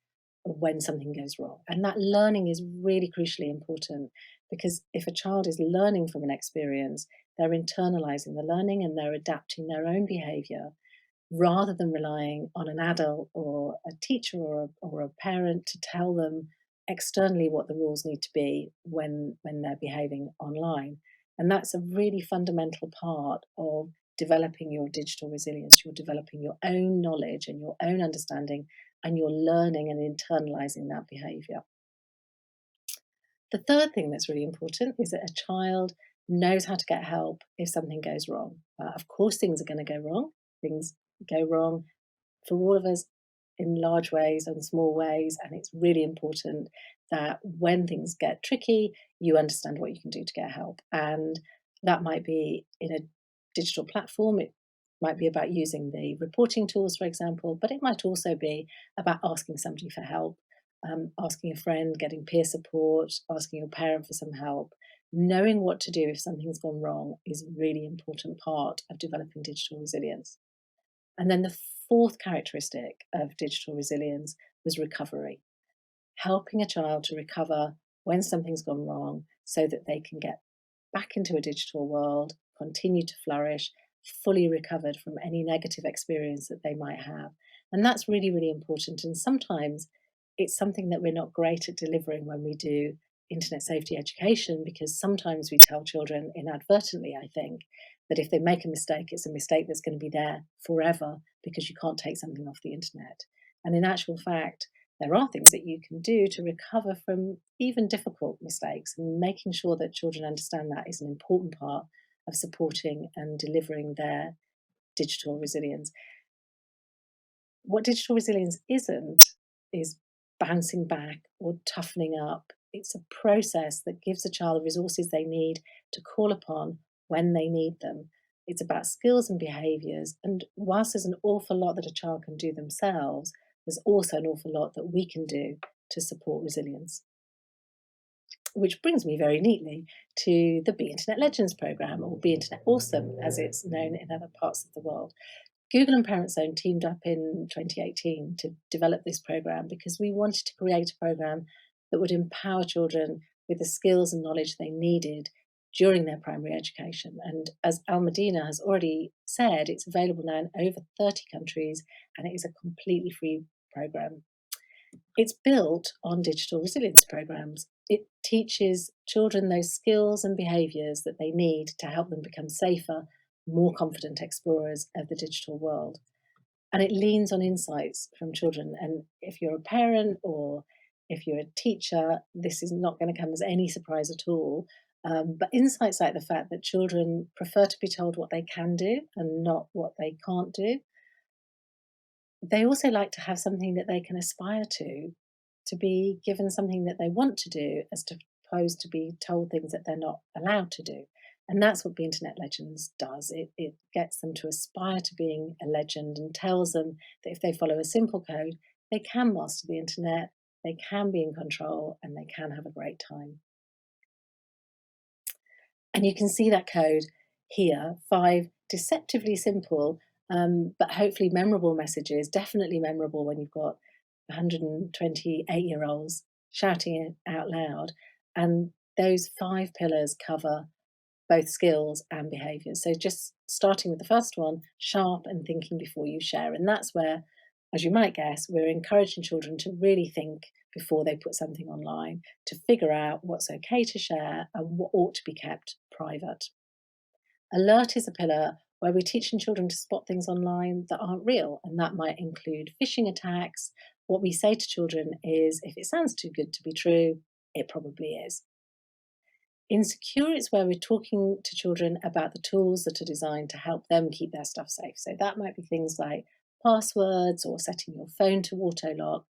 J: of when something goes wrong. And that learning is really crucially important, because if a child is learning from an experience, they're internalizing the learning and they're adapting their own behavior rather than relying on an adult or a teacher or a parent to tell them externally what the rules need to be when they're behaving online. And that's a really fundamental part of developing your digital resilience. You're developing your own knowledge and your own understanding, and you're learning and internalizing that behavior. The third thing that's really important is that a child knows how to get help if something goes wrong. Of course, things are going to go wrong. Things go wrong for all of us in large ways and small ways, and it's really important that when things get tricky, you understand what you can do to get help. And that might be in a digital platform. It might be about using the reporting tools, for example, but it might also be about asking somebody for help, asking a friend, getting peer support, asking your parent for some help. Knowing what to do if something's gone wrong is a really important part of developing digital resilience. And then the fourth characteristic of digital resilience was recovery, helping a child to recover when something's gone wrong so that they can get back into a digital world, continue to flourish, fully recovered from any negative experience that they might have. And that's really, really important. And sometimes it's something that we're not great at delivering when we do internet safety education, because sometimes we tell children inadvertently, I think, that if they make a mistake, it's a mistake that's going to be there forever because you can't take something off the internet. And in actual fact, there are things that you can do to recover from even difficult mistakes, and making sure that children understand that is an important part of supporting and delivering their digital resilience. What digital resilience isn't is bouncing back or toughening up. It's a process that gives a child the resources they need to call upon when they need them. It's about skills and behaviours. And whilst there's an awful lot that a child can do themselves, there's also an awful lot that we can do to support resilience. Which brings me very neatly to the Be Internet Legends programme, or Be Internet Awesome, as it's known in other parts of the world. Google and Parents Zone teamed up in 2018 to develop this programme because we wanted to create a programme that would empower children with the skills and knowledge they needed during their primary education. And as Almudena has already said, it's available now in over 30 countries, and it is a completely free programme. It's built on digital resilience programs. It teaches children those skills and behaviours that they need to help them become safer, more confident explorers of the digital world. And it leans on insights from children. And if you're a parent or If you're a teacher, this is not going to come as any surprise at all. But insights like the fact that children prefer to be told what they can do and not what they can't do. They also like to have something that they can aspire to be given something that they want to do, as opposed to be told things that they're not allowed to do. And that's what Be Internet Legends does. It gets them to aspire to being a legend and tells them that if they follow a simple code, they can master the internet, they can be in control, and they can have a great time. And you can see that code here, 5 deceptively simple, but hopefully memorable messages, definitely memorable when you've got 128-year-olds shouting it out loud. And those 5 pillars cover both skills and behaviours. So just starting with the first one, sharp and thinking before you share. And that's where, as you might guess, we're encouraging children to really think before they put something online, to figure out what's okay to share and what ought to be kept private. Alert is a pillar where we're teaching children to spot things online that aren't real, and that might include phishing attacks. What we say to children is, if it sounds too good to be true, it probably is. Insecure is where we're talking to children about the tools that are designed to help them keep their stuff safe. So that might be things like passwords or setting your phone to auto lock.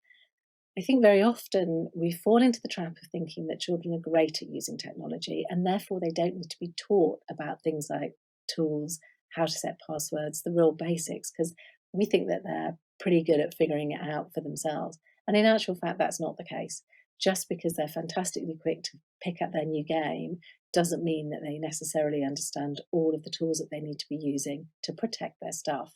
J: I think very often we fall into the trap of thinking that children are great at using technology and therefore they don't need to be taught about things like tools, how to set passwords, the real basics, because we think that they're pretty good at figuring it out for themselves. And in actual fact, that's not the case. Just because they're fantastically quick to pick up their new game doesn't mean that they necessarily understand all of the tools that they need to be using to protect their stuff.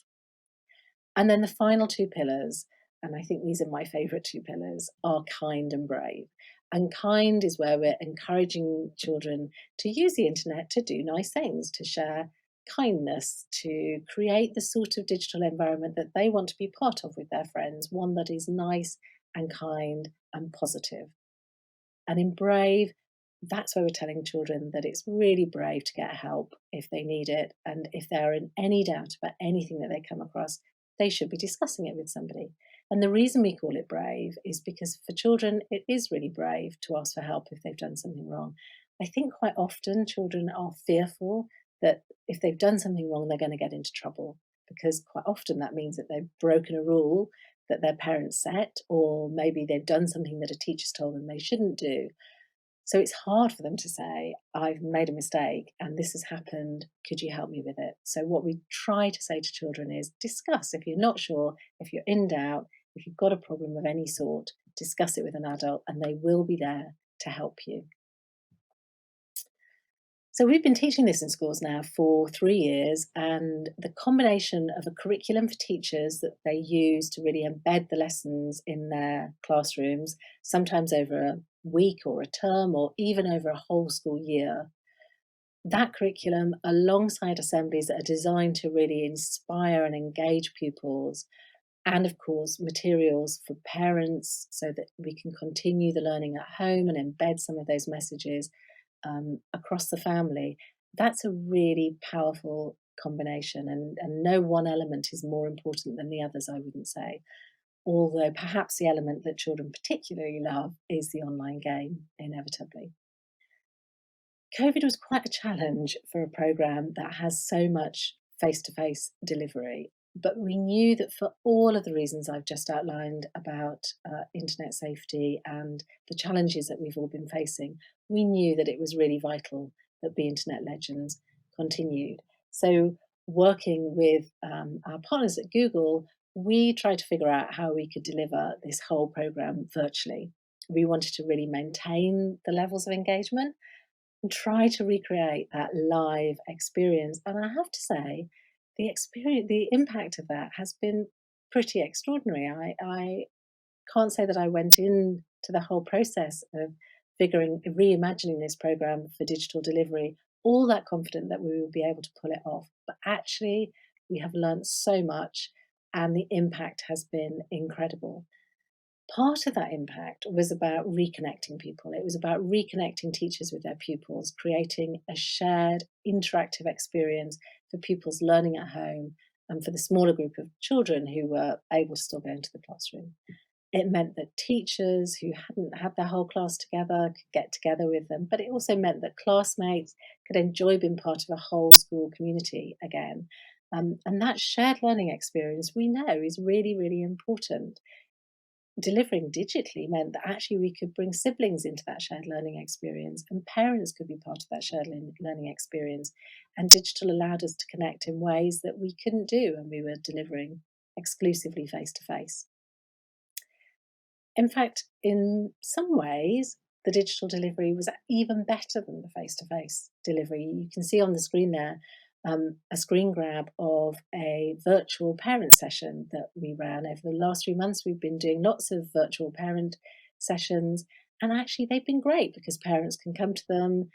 J: And then the final 2 pillars, and I think these are my favourite 2 pillars, are kind and brave. And kind is where we're encouraging children to use the internet to do nice things, to share kindness, to create the sort of digital environment that they want to be part of with their friends, one that is nice and kind and positive. And in brave, that's where we're telling children that it's really brave to get help if they need it. And if they're in any doubt about anything that they come across, they should be discussing it with somebody. And the reason we call it brave is because for children, it is really brave to ask for help if they've done something wrong. I think quite often children are fearful that if they've done something wrong, they're going to get into trouble, because quite often that means that they've broken a rule that their parents set, or maybe they've done something that a teacher's told them they shouldn't do. So it's hard for them to say, I've made a mistake and this has happened, could you help me with it? So what we try to say to children is discuss. If you're not sure, if you're in doubt, if you've got a problem of any sort, discuss it with an adult and they will be there to help you. So we've been teaching this in schools now for 3 years, and the combination of a curriculum for teachers that they use to really embed the lessons in their classrooms, sometimes over a week or a term or even over a whole school year, that curriculum alongside assemblies that are designed to really inspire and engage pupils, and of course materials for parents so that we can continue the learning at home and embed some of those messages across the family, that's a really powerful combination, and no one element is more important than the others, I wouldn't say. Although perhaps the element that children particularly love is the online game, inevitably. COVID was quite a challenge for a programme that has so much face-to-face delivery, but we knew that for all of the reasons I've just outlined about internet safety and the challenges that we've all been facing, we knew that it was really vital that Be Internet Legends continued. So working with our partners at Google, we tried to figure out how we could deliver this whole programme virtually. We wanted to really maintain the levels of engagement and try to recreate that live experience. And I have to say, the impact of that has been pretty extraordinary. I can't say that I went into the whole process of reimagining this program for digital delivery, all that confident that we will be able to pull it off. But actually, we have learned so much and the impact has been incredible. Part of that impact was about reconnecting people. It was about reconnecting teachers with their pupils, creating a shared interactive experience for pupils learning at home and for the smaller group of children who were able to still go into the classroom. It meant that teachers who hadn't had their whole class together could get together with them, but it also meant that classmates could enjoy being part of a whole school community again. And that shared learning experience we know is really, really important. Delivering digitally meant that actually we could bring siblings into that shared learning experience, and parents could be part of that shared learning experience. And digital allowed us to connect in ways that we couldn't do when we were delivering exclusively face to face. In fact, in some ways, the digital delivery was even better than the face-to-face delivery. You can see on the screen there a screen grab of a virtual parent session that we ran over the last few months. We've been doing lots of virtual parent sessions, and actually they've been great because parents can come to them.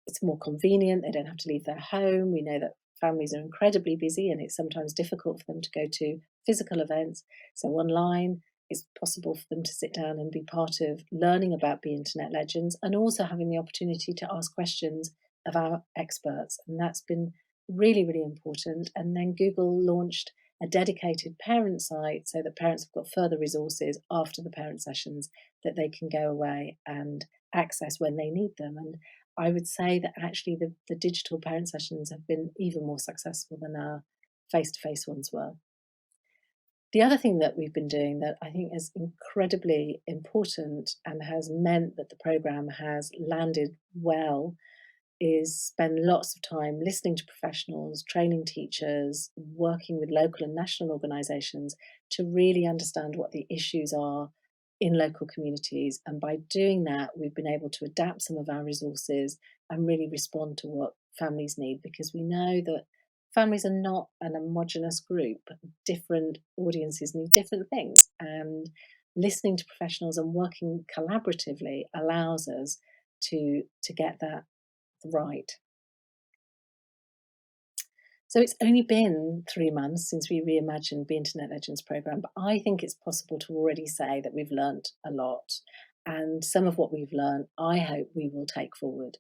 J: It's more convenient. They don't have to leave their home. We know that families are incredibly busy and it's sometimes difficult for them to go to physical events. So online, it's possible for them to sit down and be part of learning about the internet legends and also having the opportunity to ask questions of our experts. And that's been really, really important. And then Google launched a dedicated parent site so that parents have got further resources after the parent sessions that they can go away and access when they need them. And I would say that actually the digital parent sessions have been even more successful than our face-to-face ones were. The other thing that we've been doing that I think is incredibly important and has meant that the programme has landed well is spend lots of time listening to professionals, training teachers, working with local and national organisations to really understand what the issues are in local communities. And by doing that, we've been able to adapt some of our resources and really respond to what families need, because we know that families are not an homogenous group. Different audiences need different things. And listening to professionals and working collaboratively allows us to get that right. So it's only been 3 months since we reimagined the Internet Legends programme, but I think it's possible to already say that we've learnt a lot. And some of what we've learnt, I hope we will take forward.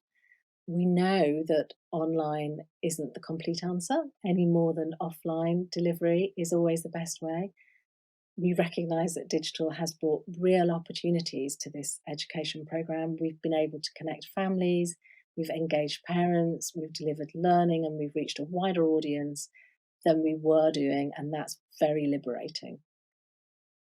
J: We know that online isn't the complete answer any more than offline delivery is always the best way. We recognise that digital has brought real opportunities to this education programme. We've been able to connect families, we've engaged parents, we've delivered learning, and we've reached a wider audience than we were doing, and that's very liberating.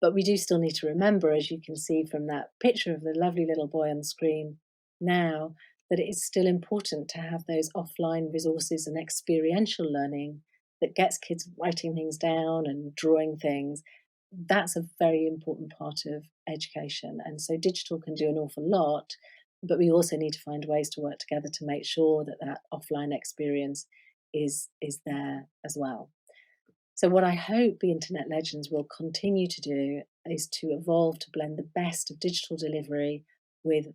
J: But we do still need to remember, as you can see from that picture of the lovely little boy on the screen now, that it is still important to have those offline resources and experiential learning that gets kids writing things down and drawing things. That's a very important part of education. And so digital can do an awful lot, but we also need to find ways to work together to make sure that that offline experience is there as well. So what I hope the Internet Legends will continue to do is to evolve to blend the best of digital delivery with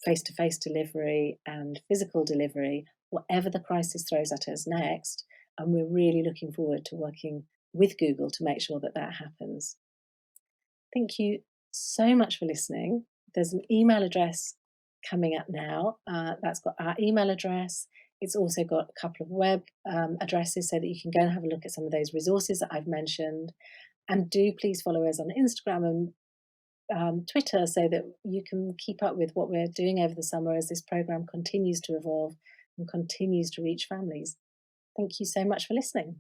J: face-to-face delivery and physical delivery, whatever the crisis throws at us next. And we're really looking forward to working with Google to make sure that that happens. Thank you so much for listening. There's an email address coming up now. That's got our email address. It's also got a couple of web addresses so that you can go and have a look at some of those resources that I've mentioned. And do please follow us on Instagram and Twitter so that you can keep up with what we're doing over the summer as this programme continues to evolve and continues to reach families. Thank you so much for listening.